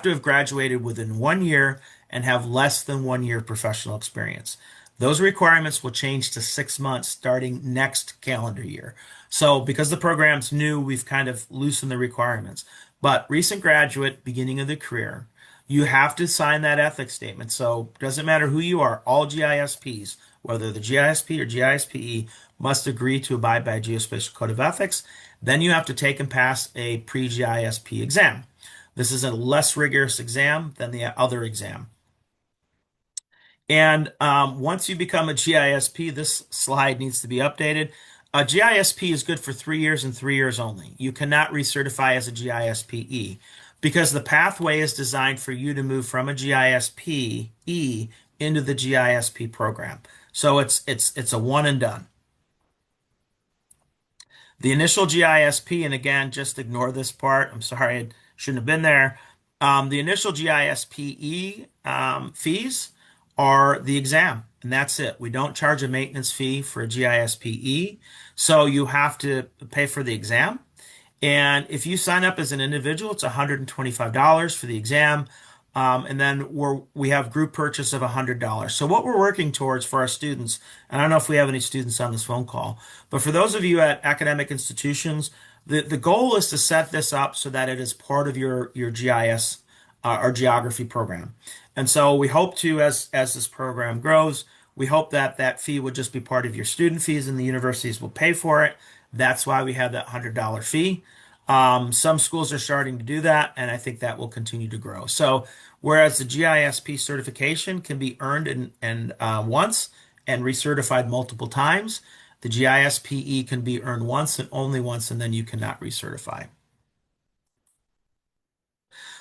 to have graduated within 1 year and have less than 1 year professional experience. Those requirements will change to 6 months starting next calendar year. So because the program's new, we've kind of loosened the requirements. But recent graduate, beginning of the career, you have to sign that ethics statement. So it doesn't matter who you are, all GISPs, whether the GISP or GISPE, must agree to abide by a Geospatial Code of Ethics. Then you have to take and pass a pre-GISP exam. This is a less rigorous exam than the other exam. And once you become a GISP, this slide needs to be updated. A GISP is good for 3 years and 3 years only. You cannot recertify as a GISPE because the pathway is designed for you to move from a GISPE into the GISP program. So it's a one and done. The initial GISP, and again, just ignore this part. I'm sorry, shouldn't have been there. The initial GISPE fees are the exam, and that's it. We don't charge a maintenance fee for a GISPE, so you have to pay for the exam. And if you sign up as an individual, it's $125 for the exam. And then we have group purchase of $100. So what we're working towards for our students, and I don't know if we have any students on this phone call, but for those of you at academic institutions, the goal is to set this up so that it is part of your GIS or geography program. And so we hope to, as this program grows, we hope that that fee would just be part of your student fees and the universities will pay for it. That's why we have that $100 fee. Some schools are starting to do that, and I think that will continue to grow. So, whereas the GISP certification can be earned once and recertified multiple times, the GISPE can be earned once and only once, and then you cannot recertify.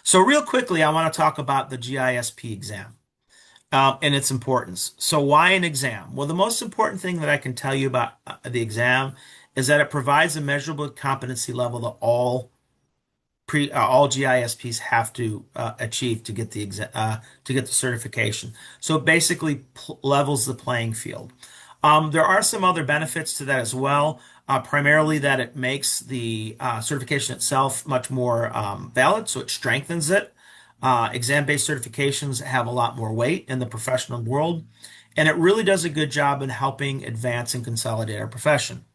So, real quickly, I want to talk about the GISP exam and its importance. So, why an exam? Well, the most important thing that I can tell you about the exam is that it provides a measurable competency level that all GISPs have to achieve to get to get the certification. So it basically levels the playing field. There are some other benefits to that as well. Primarily that it makes the certification itself much more valid, so it strengthens it. Exam-based certifications have a lot more weight in the professional world, and it really does a good job in helping advance and consolidate our profession.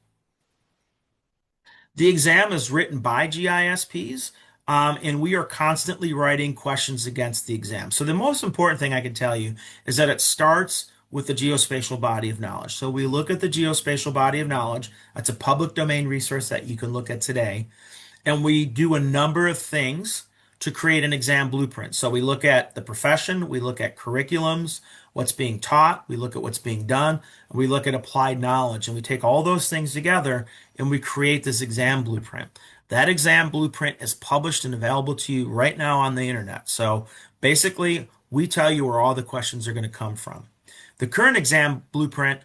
The exam is written by GISPs, and we are constantly writing questions against the exam. So the most important thing I can tell you is that it starts with the geospatial body of knowledge. So we look at the geospatial body of knowledge. That's a public domain resource that you can look at today. And we do a number of things to create an exam blueprint. So we look at the profession, we look at curriculums, what's being taught, we look at what's being done, and we look at applied knowledge. And we take all those things together and we create this exam blueprint. That exam blueprint is published and available to you right now on the internet. So basically, we tell you where all the questions are going to come from. The current exam blueprint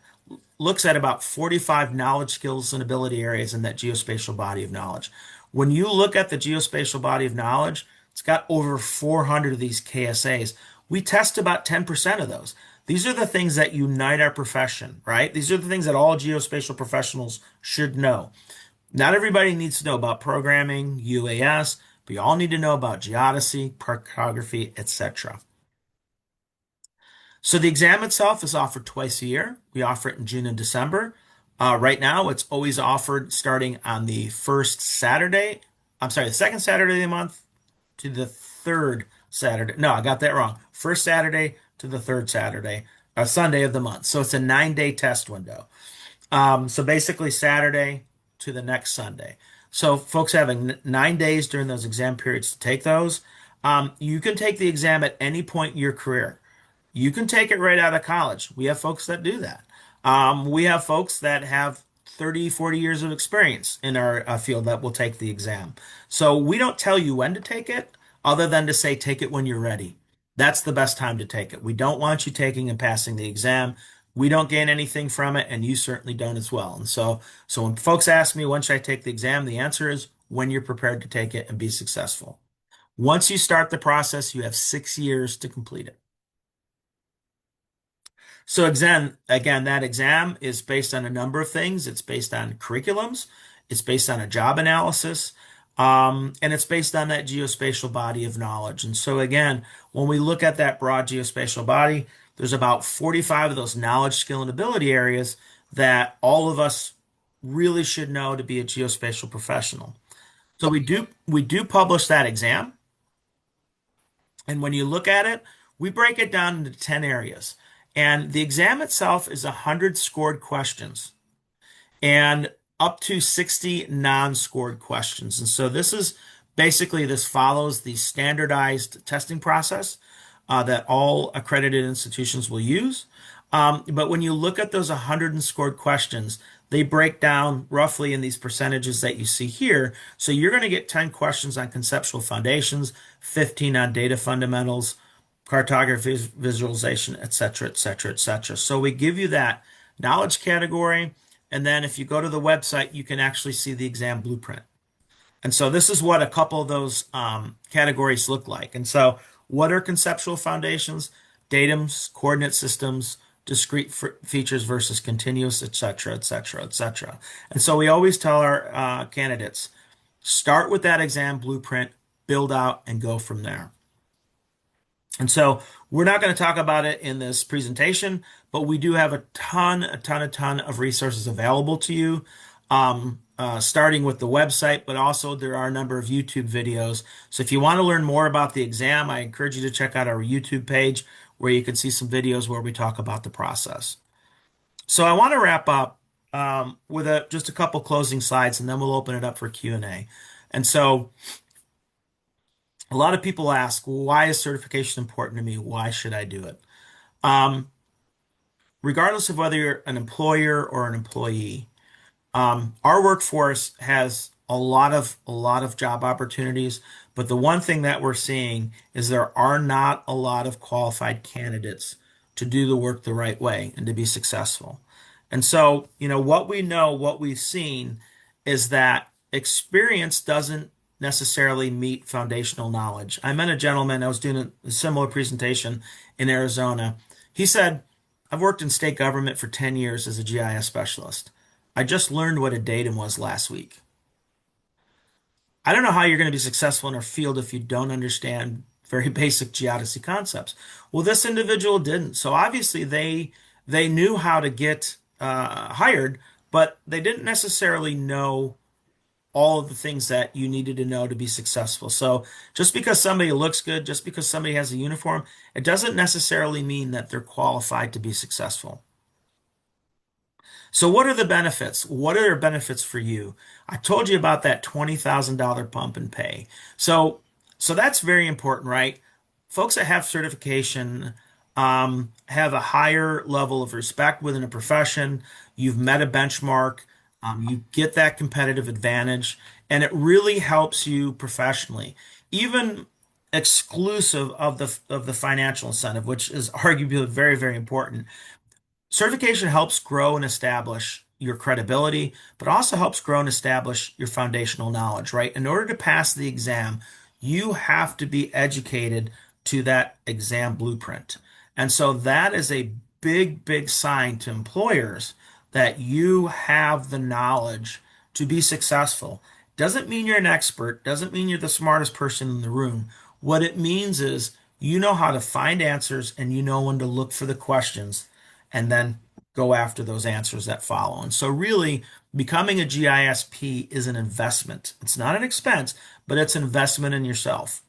looks at about 45 knowledge, skills, and ability areas in that geospatial body of knowledge. When you look at the geospatial body of knowledge, it's got over 400 of these KSAs. We test about 10% of those. These are the things that unite our profession, right? These are the things that all geospatial professionals should know. Not everybody needs to know about programming, UAS, but you all need to know about geodesy, cartography, etc. So the exam itself is offered twice a year. We offer it in June and December. Right now, it's always offered starting on the first Saturday. I'm sorry, the second Saturday of the month to the third Saturday. No, I got that wrong. First Saturday to the third Saturday, Sunday of the month. So it's a 9-day test window. So basically Saturday to the next Sunday. So folks having 9 days during those exam periods to take those. You can take the exam at any point in your career. You can take it right out of college. We have folks that do that. We have folks that have 30, 40 years of experience in our field that will take the exam. So we don't tell you when to take it other than to say take it when you're ready. That's the best time to take it. We don't want you taking and passing the exam. We don't gain anything from it, and you certainly don't as well. And so when folks ask me when should I take the exam, the answer is when you're prepared to take it and be successful. Once you start the process, you have 6 years to complete it. So again, that exam is based on a number of things. It's based on curriculums, it's based on a job analysis, and it's based on that geospatial body of knowledge. And so again, when we look at that broad geospatial body, there's about 45 of those knowledge, skill, and ability areas that all of us really should know to be a geospatial professional. So we do publish that exam. And when you look at it, we break it down into 10 areas. And the exam itself is 100 scored questions and up to 60 non-scored questions. And so this follows the standardized testing process that all accredited institutions will use. But when you look at those 100 scored questions, they break down roughly in these percentages that you see here. So you're going to get 10 questions on conceptual foundations, 15 on data fundamentals, cartography, visualization, etc., etc., etc. So we give you that knowledge category, and then if you go to the website, you can actually see the exam blueprint. And so this is what a couple of those categories look like. And so what are conceptual foundations? Datums, coordinate systems, discrete features versus continuous, et cetera, et cetera, et cetera. And so we always tell our candidates, start with that exam blueprint, build out, and go from there. And so we're not going to talk about it in this presentation, but we do have a ton of resources available to you, starting with the website, but also there are a number of YouTube videos. So if you want to learn more about the exam, I encourage you to check out our YouTube page where you can see some videos where we talk about the process. So I want to wrap up with just a couple closing slides, and then we'll open it up for Q&A. And so a lot of people ask, well, why is certification important to me? Why should I do it? Um, Regardless of whether you're an employer or an employee, our workforce has a lot of job opportunities, but the one thing that we're seeing is there are not a lot of qualified candidates to do the work the right way and to be successful. And so, what we know, what we've seen is that experience doesn't necessarily meet foundational knowledge. I met a gentleman, I was doing a similar presentation in Arizona. He said, I've worked in state government for 10 years as a GIS specialist. I just learned what a datum was last week. I don't know how you're going to be successful in our field if you don't understand very basic geodesy concepts. Well, this individual didn't. So obviously they knew how to get hired, but they didn't necessarily know all of the things that you needed to know to be successful. So just because somebody looks good, just because somebody has a uniform, it doesn't necessarily mean that they're qualified to be successful. So what are the benefits? What are their benefits for you? I told you about that $20,000 bump in pay. So that's very important, right? Folks that have certification have a higher level of respect within a profession. You've met a benchmark. You get that competitive advantage, and it really helps you professionally, even exclusive of the financial incentive, which is arguably very, very important. Certification helps grow and establish your credibility, but also helps grow and establish your foundational knowledge, right? In order to pass the exam, you have to be educated to that exam blueprint. And so that is a big, big sign to employers that you have the knowledge to be successful. Doesn't mean you're an expert, doesn't mean you're the smartest person in the room. What it means is you know how to find answers and you know when to look for the questions and then go after those answers that follow. And so, really, becoming a GISP is an investment. It's not an expense, but it's an investment in yourself.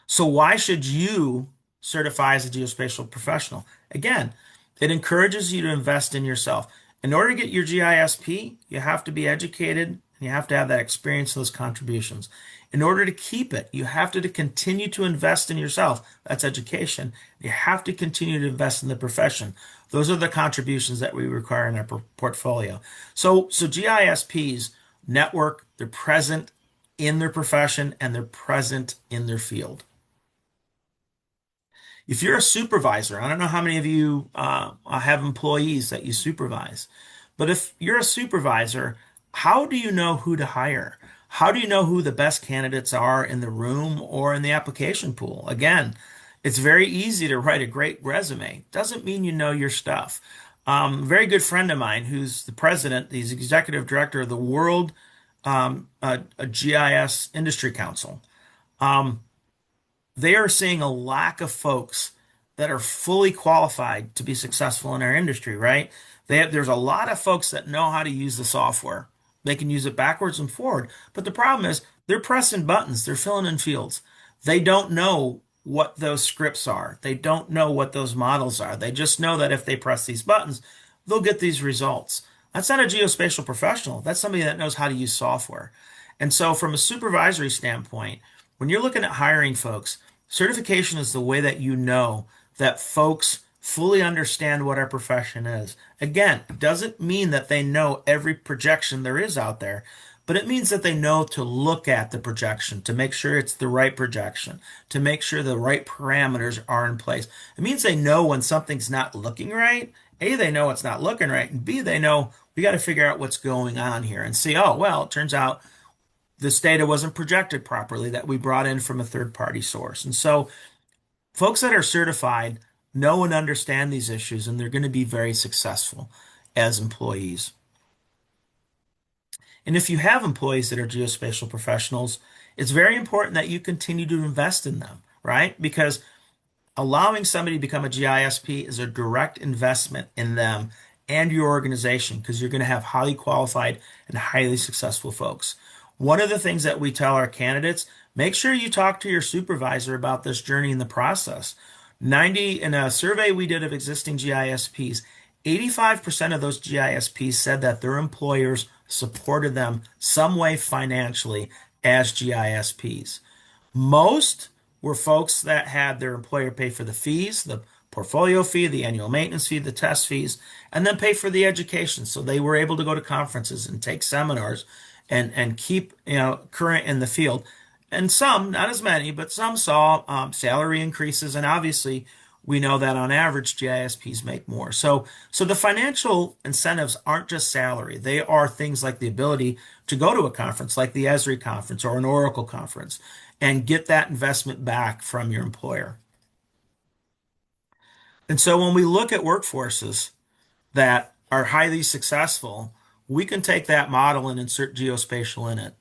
So, why should you certify as a geospatial professional? Again, it encourages you to invest in yourself. In order to get your GISP, you have to be educated and you have to have that experience and those contributions. In order to keep it, you have to continue to invest in yourself. That's education. You have to continue to invest in the profession. Those are the contributions that we require in our portfolio. So GISPs network, they're present in their profession and they're present in their field. If you're a supervisor, I don't know how many of you have employees that you supervise, but if you're a supervisor, how do you know who to hire? How do you know who the best candidates are in the room or in the application pool? Again, it's very easy to write a great resume. Doesn't mean you know your stuff. A very good friend of mine, who's the president, he's executive director of the World a GIS Industry Council. Um, they are seeing a lack of folks that are fully qualified to be successful in our industry, right? There's a lot of folks that know how to use the software. They can use it backwards and forward. But the problem is they're pressing buttons, they're filling in fields. They don't know what those scripts are. They don't know what those models are. They just know that if they press these buttons, they'll get these results. That's not a geospatial professional. That's somebody that knows how to use software. And so, from a supervisory standpoint, when you're looking at hiring folks, certification is the way that you know that folks fully understand what our profession is. Again, it doesn't mean that they know every projection there is out there, but it means that they know to look at the projection, to make sure it's the right projection, to make sure the right parameters are in place. It means they know when something's not looking right. A, they know it's not looking right, and B, they know We got to figure out what's going on here and see, oh, well, it turns out this data wasn't projected properly that we brought in from a third party source. And so folks that are certified know and understand these issues, and they're going to be very successful as employees. And if you have employees that are geospatial professionals, it's very important that you continue to invest in them, right? Because allowing somebody to become a GISP is a direct investment in them and your organization because you're going to have highly qualified and highly successful folks. One of the things that we tell our candidates, make sure you talk to your supervisor about this journey in the process. 90 in a survey we did of existing GISPs, 85% of those GISPs said that their employers supported them some way financially as GISPs. Most were folks that had their employer pay for the fees, the portfolio fee, the annual maintenance fee, the test fees, and then pay for the education. So they were able to go to conferences and take seminars and keep current in the field. And some, not as many, but some saw salary increases, and obviously we know that on average GISPs make more. So the financial incentives aren't just salary; they are things like the ability to go to a conference like the Esri conference or an Oracle conference and get that investment back from your employer. And so when we look at workforces that are highly successful, we can take that model and insert geospatial in it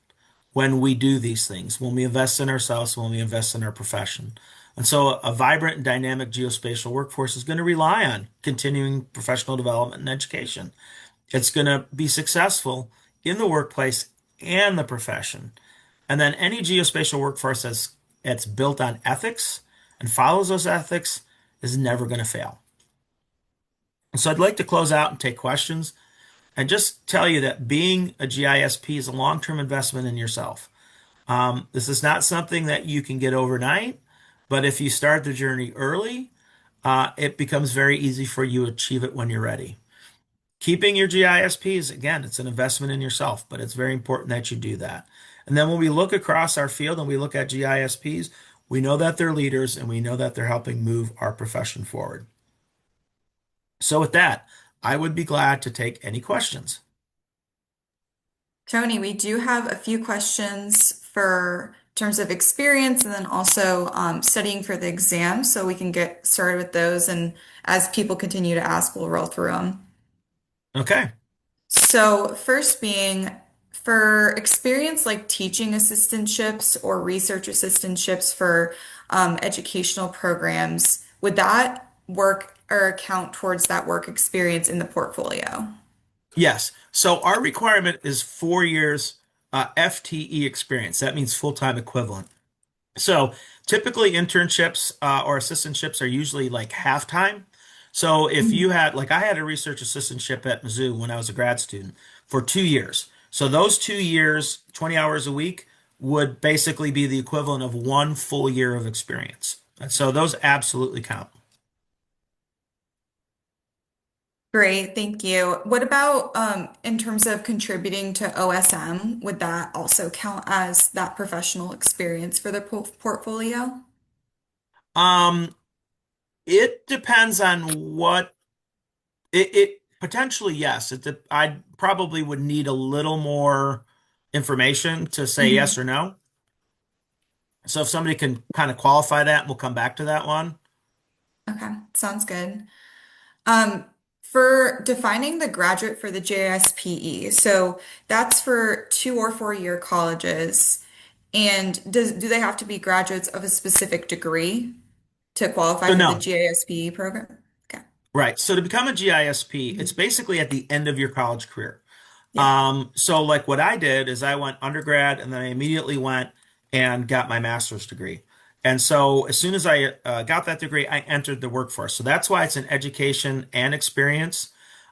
when we do these things, when we invest in ourselves, when we invest in our profession. And so a vibrant and dynamic geospatial workforce is going to rely on continuing professional development and education. It's going to be successful in the workplace and the profession. And then any geospatial workforce that's built on ethics and follows those ethics is never going to fail. And so I'd like to close out and take questions and just tell you that being a GISP is a long-term investment in yourself. This is not something that you can get overnight, but if you start the journey early, it becomes very easy for you to achieve it when you're ready. Keeping your GISPs, again, it's an investment in yourself, but it's very important that you do that. And then when we look across our field and we look at GISPs, we know that they're leaders and we know that they're helping move our profession forward. So with that, I would be glad to take any questions. Tony, we do have a few questions for terms of experience and then also studying for the exam, so we can get started with those. And as people continue to ask, we'll roll through them. Okay. So, first being for experience like teaching assistantships or research assistantships for educational programs, would that work or count towards that work experience in the portfolio? Yes. So our requirement is 4 years FTE experience. That means full-time equivalent. So typically internships or assistantships are usually like half-time. So if you Mhm. had, like I had a research assistantship at Mizzou when I was a grad student for 2 years. So those 2 years, 20 hours a week, would basically be the equivalent of one full year of experience. And so those absolutely count. Great, thank you. What about in terms of contributing to OSM? Would that also count as that professional experience for the portfolio? Um, it depends on what it potentially, yes. I probably would need a little more information to say yes Mhm. or no. So if somebody can kind of qualify that, we'll come back to that one. Okay, sounds good. Um, for defining the graduate for the JSPE, so that's for 2 or 4 year colleges. And do they have to be graduates of a specific degree to qualify So for the no. GASPE program? Okay. Right. So to become a GISP, it's Mhm. basically at the end of your college career. Yeah. So like what I did is I went undergrad and then I immediately went and got my master's degree. And so as soon as I got that degree, I entered the workforce. So that's why it's an education and experience.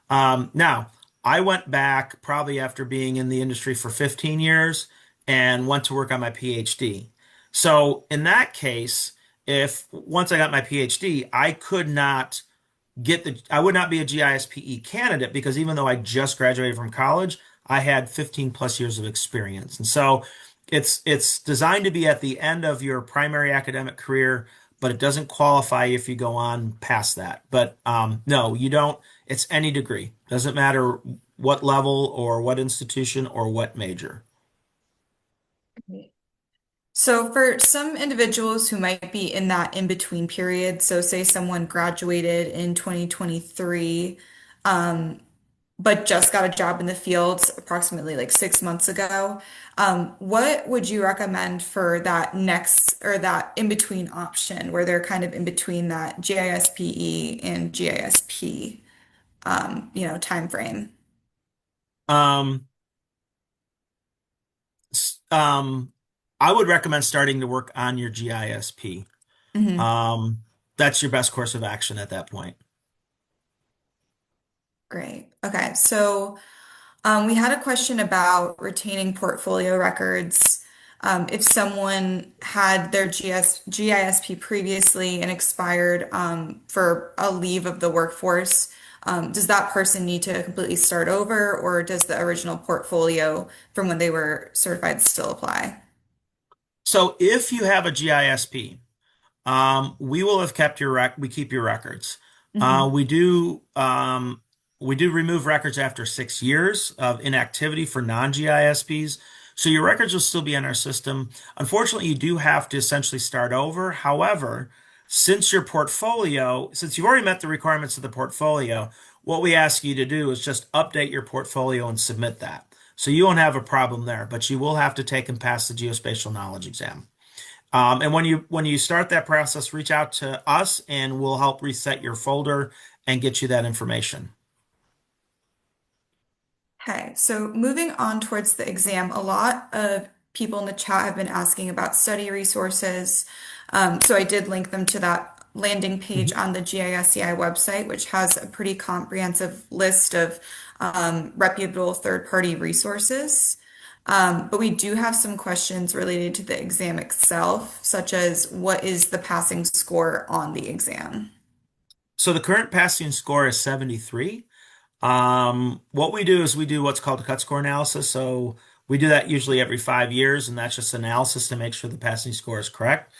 Now, I went back probably after being in the industry for 15 years and went to work on my PhD. So in that case, if once I got my PhD, I could not I would not be a GISPE candidate because even though I just graduated from college, I had 15 plus years of experience. And so it's designed to be at the end of your primary academic career, but it doesn't qualify if you go on past that. But no, you don't. It's any degree. Doesn't matter what level or what institution or what major. So for some individuals who might be in that in-between period, so say someone graduated in 2023, but just got a job in the field approximately like 6 months ago, what would you recommend for that next or that in-between option where they're kind of in between that GISPE and GISP, time frame? Um, s- um, I would recommend starting to work on your GISP. Hmm. Um, that's your best course of action at that point. Great. Okay, so we had a question about retaining portfolio records. If someone had their GISP previously and expired for a leave of the workforce, does that person need to completely start over, or does the original portfolio from when they were certified still apply? So if you have a GISP, we will have kept we keep your records. Uh, Hmm. we do um, we do remove records after 6 years of inactivity for non-GISPs. So your records will still be in our system. Unfortunately, you do have to essentially start over. However, since you've already met the requirements of the portfolio, what we ask you to do is just update your portfolio and submit that. So you won't have a problem there, but you will have to take and pass the geospatial knowledge exam. And when you start that process, reach out to us and we'll help reset your folder and get you that information. Okay, so moving on towards the exam, a lot of people in the chat have been asking about study resources. So I did link them to that landing page Mhm. on the GISCI website, which has a pretty comprehensive list of reputable third-party resources. But we do have some questions related to the exam itself, such as what is the passing score on the exam? So the current passing score is 73. What we do is we do what's called a cut score analysis. So we do that usually every 5 years, and that's just analysis to make sure the passing score is correct.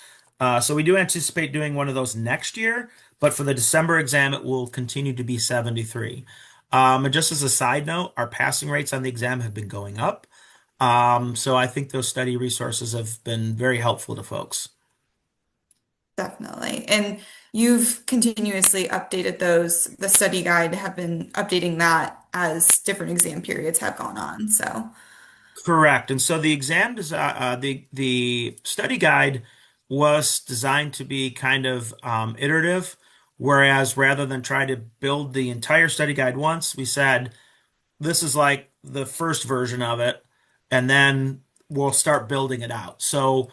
So we do anticipate doing one of those next year, but for the December exam, it will continue to be 73. And just as a side note, our passing rates on the exam have been going up. So I think those study resources have been very helpful to folks. Definitely. And you've continuously updated those. The study guide have been updating that as different exam periods have gone on. So Correct. And so the exam the study guide was designed to be kind of iterative, whereas rather than try to build the entire study guide once, we said this is like the first version of it, and then we'll start building it out. So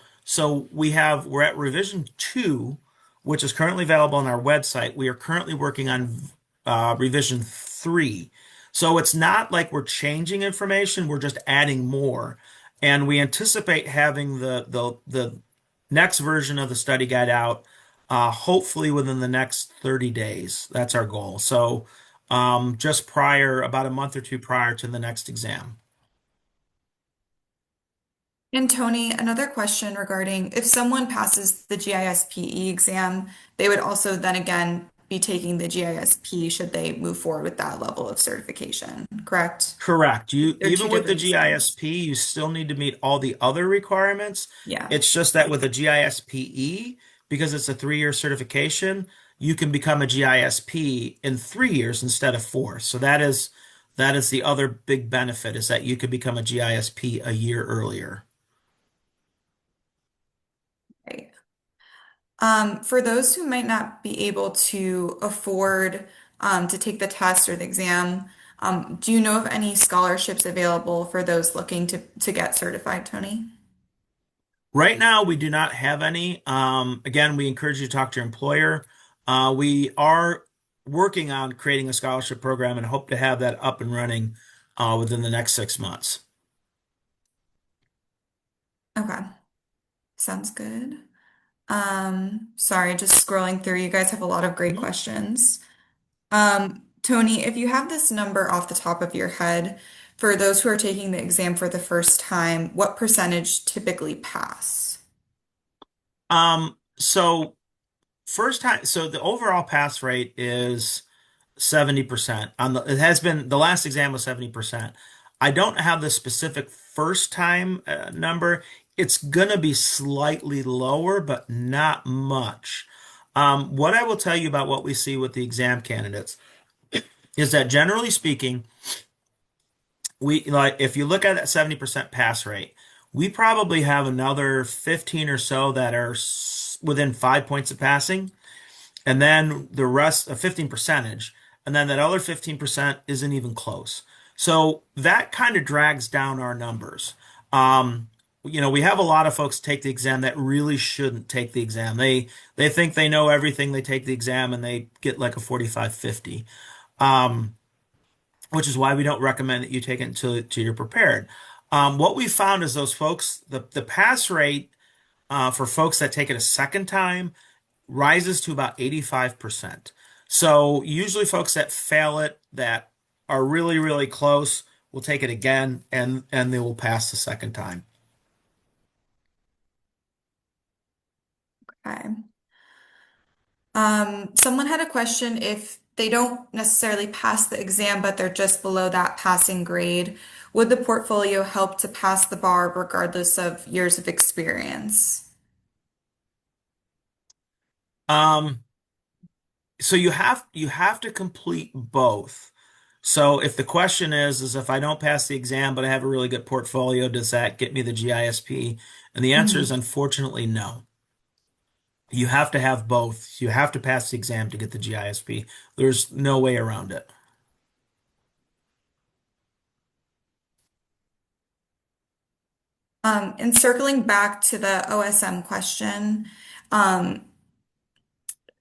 we're at revision 2, which is currently available on our website. We are currently working on revision 3. So it's not like we're changing information, we're just adding more. And we anticipate having the next version of the study guide out hopefully within the next 30 days. That's our goal. So just about a month or two prior to the next exam. and Tony, another question regarding if someone passes the GISPE exam, they would also then again be taking the GISP should they move forward with that level of certification, correct? Correct. They're two Even with the different exams. GISP, you still need to meet all the other requirements. Yeah. It's just that with a GISPE, because it's a 3-year certification, you can become a GISP in 3 years instead of four. So that is the other big benefit is that you could become a GISP a year earlier. Right. For those who might not be able to afford to take the test or the exam, do you know of any scholarships available for those looking to get certified, Tony? Right now, we do not have any. Again, we encourage you to talk to your employer. We are working on creating a scholarship program and hope to have that up and running within the next 6 months. Okay, sounds good. Sorry, just scrolling through. You guys have a lot of great Mhm. questions. Tony, if you have this number off the top of your head, for those who are taking the exam for the first time, what percentage typically pass? So first time, so the overall pass rate is 70%. It has been the last exam was 70%. I don't have the specific first time number. It's gonna be slightly lower, but not much. What I will tell you about what we see with the exam candidates is that generally speaking, we like if you look at that 70% pass rate, we probably have another 15 or so that are within 5 points of passing, and then the rest, a 15 percentage, and then that other 15% isn't even close. So that kind of drags down our numbers. Um, we have a lot of folks take the exam that really shouldn't take the exam. They think they know everything. They take the exam and they get like a 45, 50. Um, which is why we don't recommend that you take it until you're prepared. What we found is those folks, the pass rate for folks that take it a second time rises to about 85%. So usually folks that fail it that are really, really close will take it again and they will pass the second time. Okay. Someone had a question if they don't necessarily pass the exam, but they're just below that passing grade, would the portfolio help to pass the bar regardless of years of experience? Um, so you have to complete both. So if the question is if I don't pass the exam but I have a really good portfolio, does that get me the GISP? And the answer is Mhm. unfortunately no. You have to have both. You have to pass the exam to get the GISP. There's no way around it. And circling back to the OSM question, um,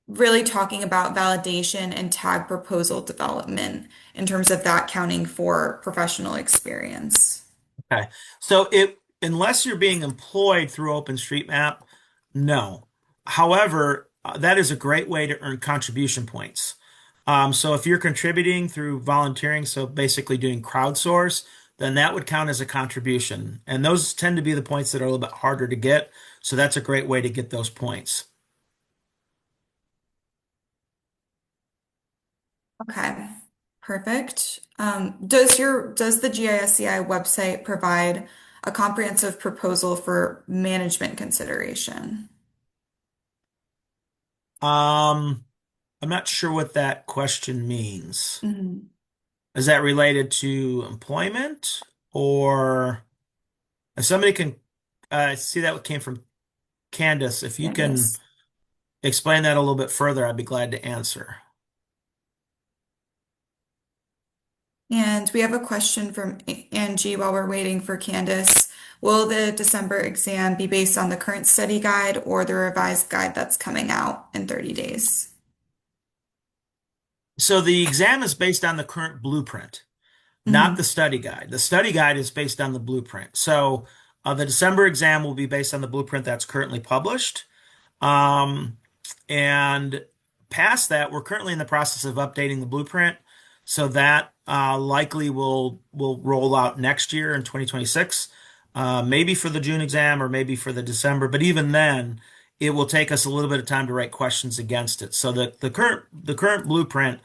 really talking about validation and tag proposal development in terms of that counting for professional experience. Okay. So unless you're being employed through OpenStreetMap, no. However, that is a great way to earn contribution points. So if you're contributing through volunteering, so basically doing crowdsource, then that would count as a contribution. And those tend to be the points that are a little bit harder to get. So that's a great way to get those points. Okay, perfect. Does the GISCI website provide a comprehensive proposal for management consideration? Um, I'm not sure what that question means. Mhm. Is that related to employment or if somebody can see that came from Candace? If you can Candace. explain that a little bit further, I'd be glad to answer. And we have a question from Angie while we're waiting for Candace. Will the December exam be based on the current study guide or the revised guide that's coming out in 30 days? So the exam is based on the current blueprint, not the Mhm. study guide. The study guide is based on the blueprint. So the December exam will be based on the blueprint that's currently published. Um, and past that, we're currently in the process of updating the blueprint. So that likely will roll out next year in 2026, maybe for the June exam or maybe for the December. But even then, it will take us a little bit of time to write questions against it. So the current blueprint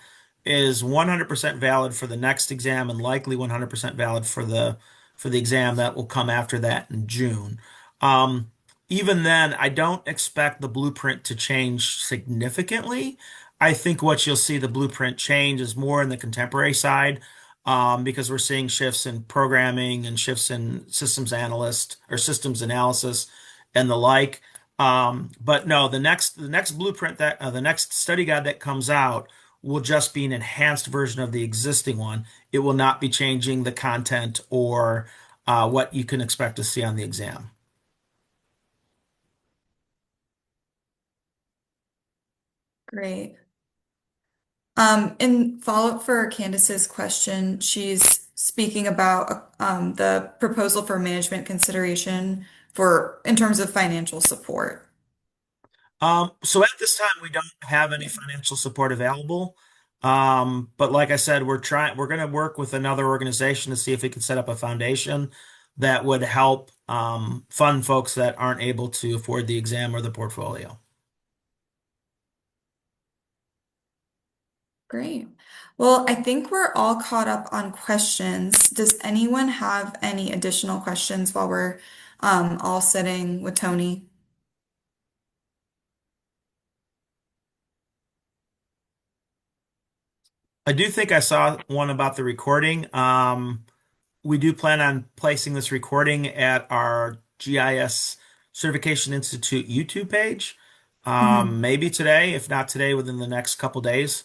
is 100% valid for the next exam and likely 100% valid for the exam that will come after that in June. Um, Even then, I don't expect the blueprint to change significantly. I think what you'll see the blueprint change is more in the contemporary side, because we're seeing shifts in programming and shifts in systems analyst or systems analysis and the like. But no, the next blueprint the next study guide that comes out will just be an enhanced version of the existing one. It will not be changing the content or what you can expect to see on the exam. Great. In follow-up for Candace's question, she's speaking about the proposal for management consideration for in terms of financial support. So at this time, we don't have any financial support available. But like I said, we're going to work with another organization to see if we can set up a foundation that would help fund folks that aren't able to afford the exam or the portfolio. Great. Well, I think we're all caught up on questions. Does anyone have any additional questions while we're all sitting with Tony? I do think I saw one about the recording. We do plan on placing this recording at our GIS Certification Institute YouTube page. Mhm. Maybe today, if not today, within the next couple days.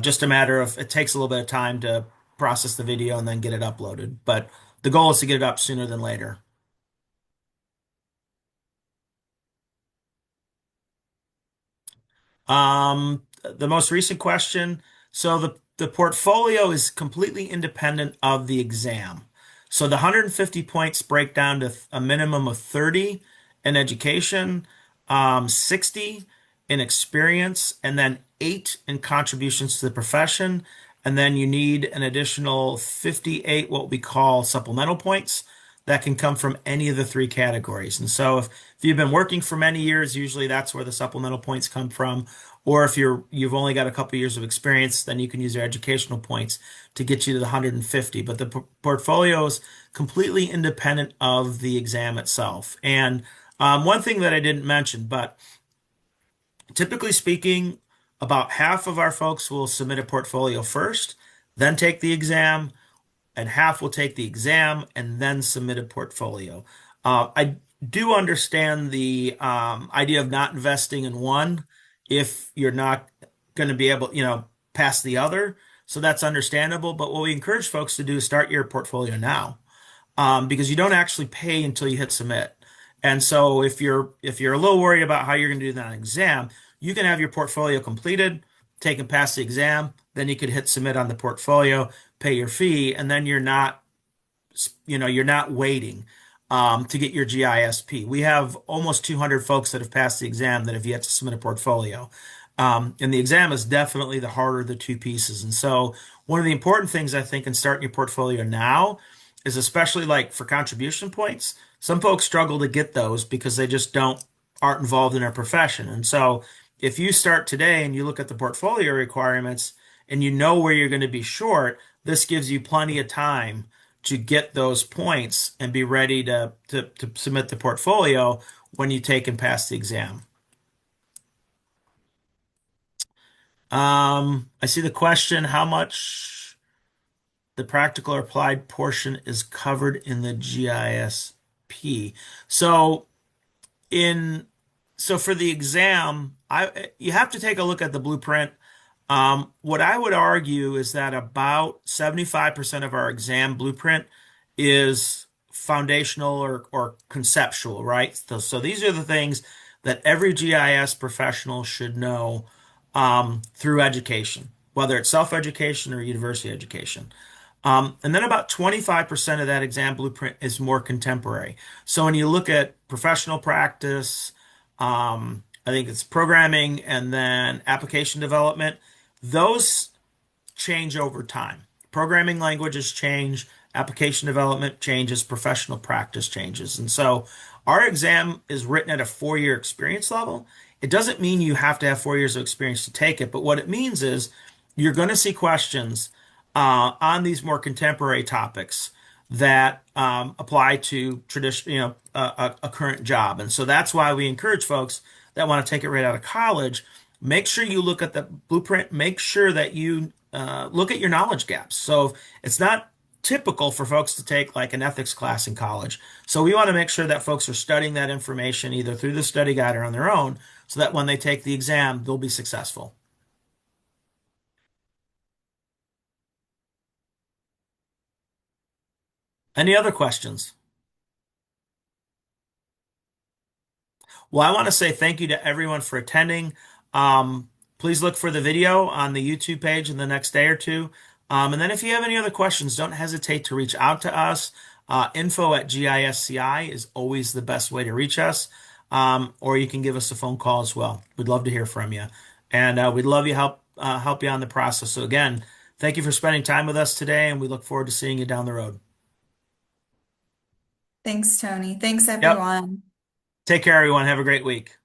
Just a matter of it takes a little bit of time to process the video and then get it uploaded. But the goal is to get it up sooner than later. The most recent question. So the portfolio is completely independent of the exam. So the 150 points break down to a minimum of 30 in education, 60 in experience, and then 8 in contributions to the profession. And then you need an additional 58, what we call supplemental points that can come from any of the three categories. And so if you've been working for many years, usually that's where the supplemental points come from. Or if you've only got a couple years of experience, then you can use your educational points to get you to the 150. But the portfolio is completely independent of the exam itself. And one thing that I didn't mention, but typically speaking, about half of our folks will submit a portfolio first, then take the exam, and half will take the exam and then submit a portfolio. I do understand the idea of not investing in one if you're not going to be able, pass the other. So that's understandable. But what we encourage folks to do is start your portfolio now, because you don't actually pay until you hit submit. And so if you're a little worried about how you're going to do that on exam, you can have your portfolio completed, take and pass the exam, then you could hit submit on the portfolio, pay your fee, and then you're not waiting to get your GISP. We have almost 200 folks that have passed the exam that have yet to submit a portfolio. And the exam is definitely the harder of the two pieces. And so one of the important things I think in starting your portfolio now is, especially like for contribution points, some folks struggle to get those because they just aren't involved in their profession. And so if you start today and you look at the portfolio requirements and you know where you're going to be short, this gives you plenty of time to get those points and be ready to submit the portfolio when you take and pass the exam. I see the question, how much the practical or applied portion is covered in the GISP. So in so for the exam, I you have to take a look at the blueprint. What I would argue is that about 75% of our exam blueprint is foundational or conceptual, right? So these are the things that every GIS professional should know through education, whether it's self-education or university education. And then about 25% of that exam blueprint is more contemporary. So when you look at professional practice, I think it's programming and then application development, those change over time. Programming languages change, application development changes, professional practice changes. And so our exam is written at a 4-year experience level. It doesn't mean you have to have 4 years of experience to take it, but what it means is you're going to see questions on these more contemporary topics that apply to tradition, a current job. And so that's why we encourage folks that want to take it right out of college. Make sure you look at the blueprint. Make sure that you look at your knowledge gaps. So it's not typical for folks to take like an ethics class in college. So we want to make sure that folks are studying that information either through the study guide or on their own so that when they take the exam, they'll be successful. Any other questions? Well, I want to say thank you to everyone for attending. Please look for the video on the YouTube page in the next day or two. And then if you have any other questions, don't hesitate to reach out to us. Info@GISCI is always the best way to reach us. Or you can give us a phone call as well. We'd love to hear from you. And we'd love you help you on the process. So again, thank you for spending time with us today, and we look forward to seeing you down the road. Thanks, Tony. Thanks, Yep. everyone. Take care, everyone. Have a great week.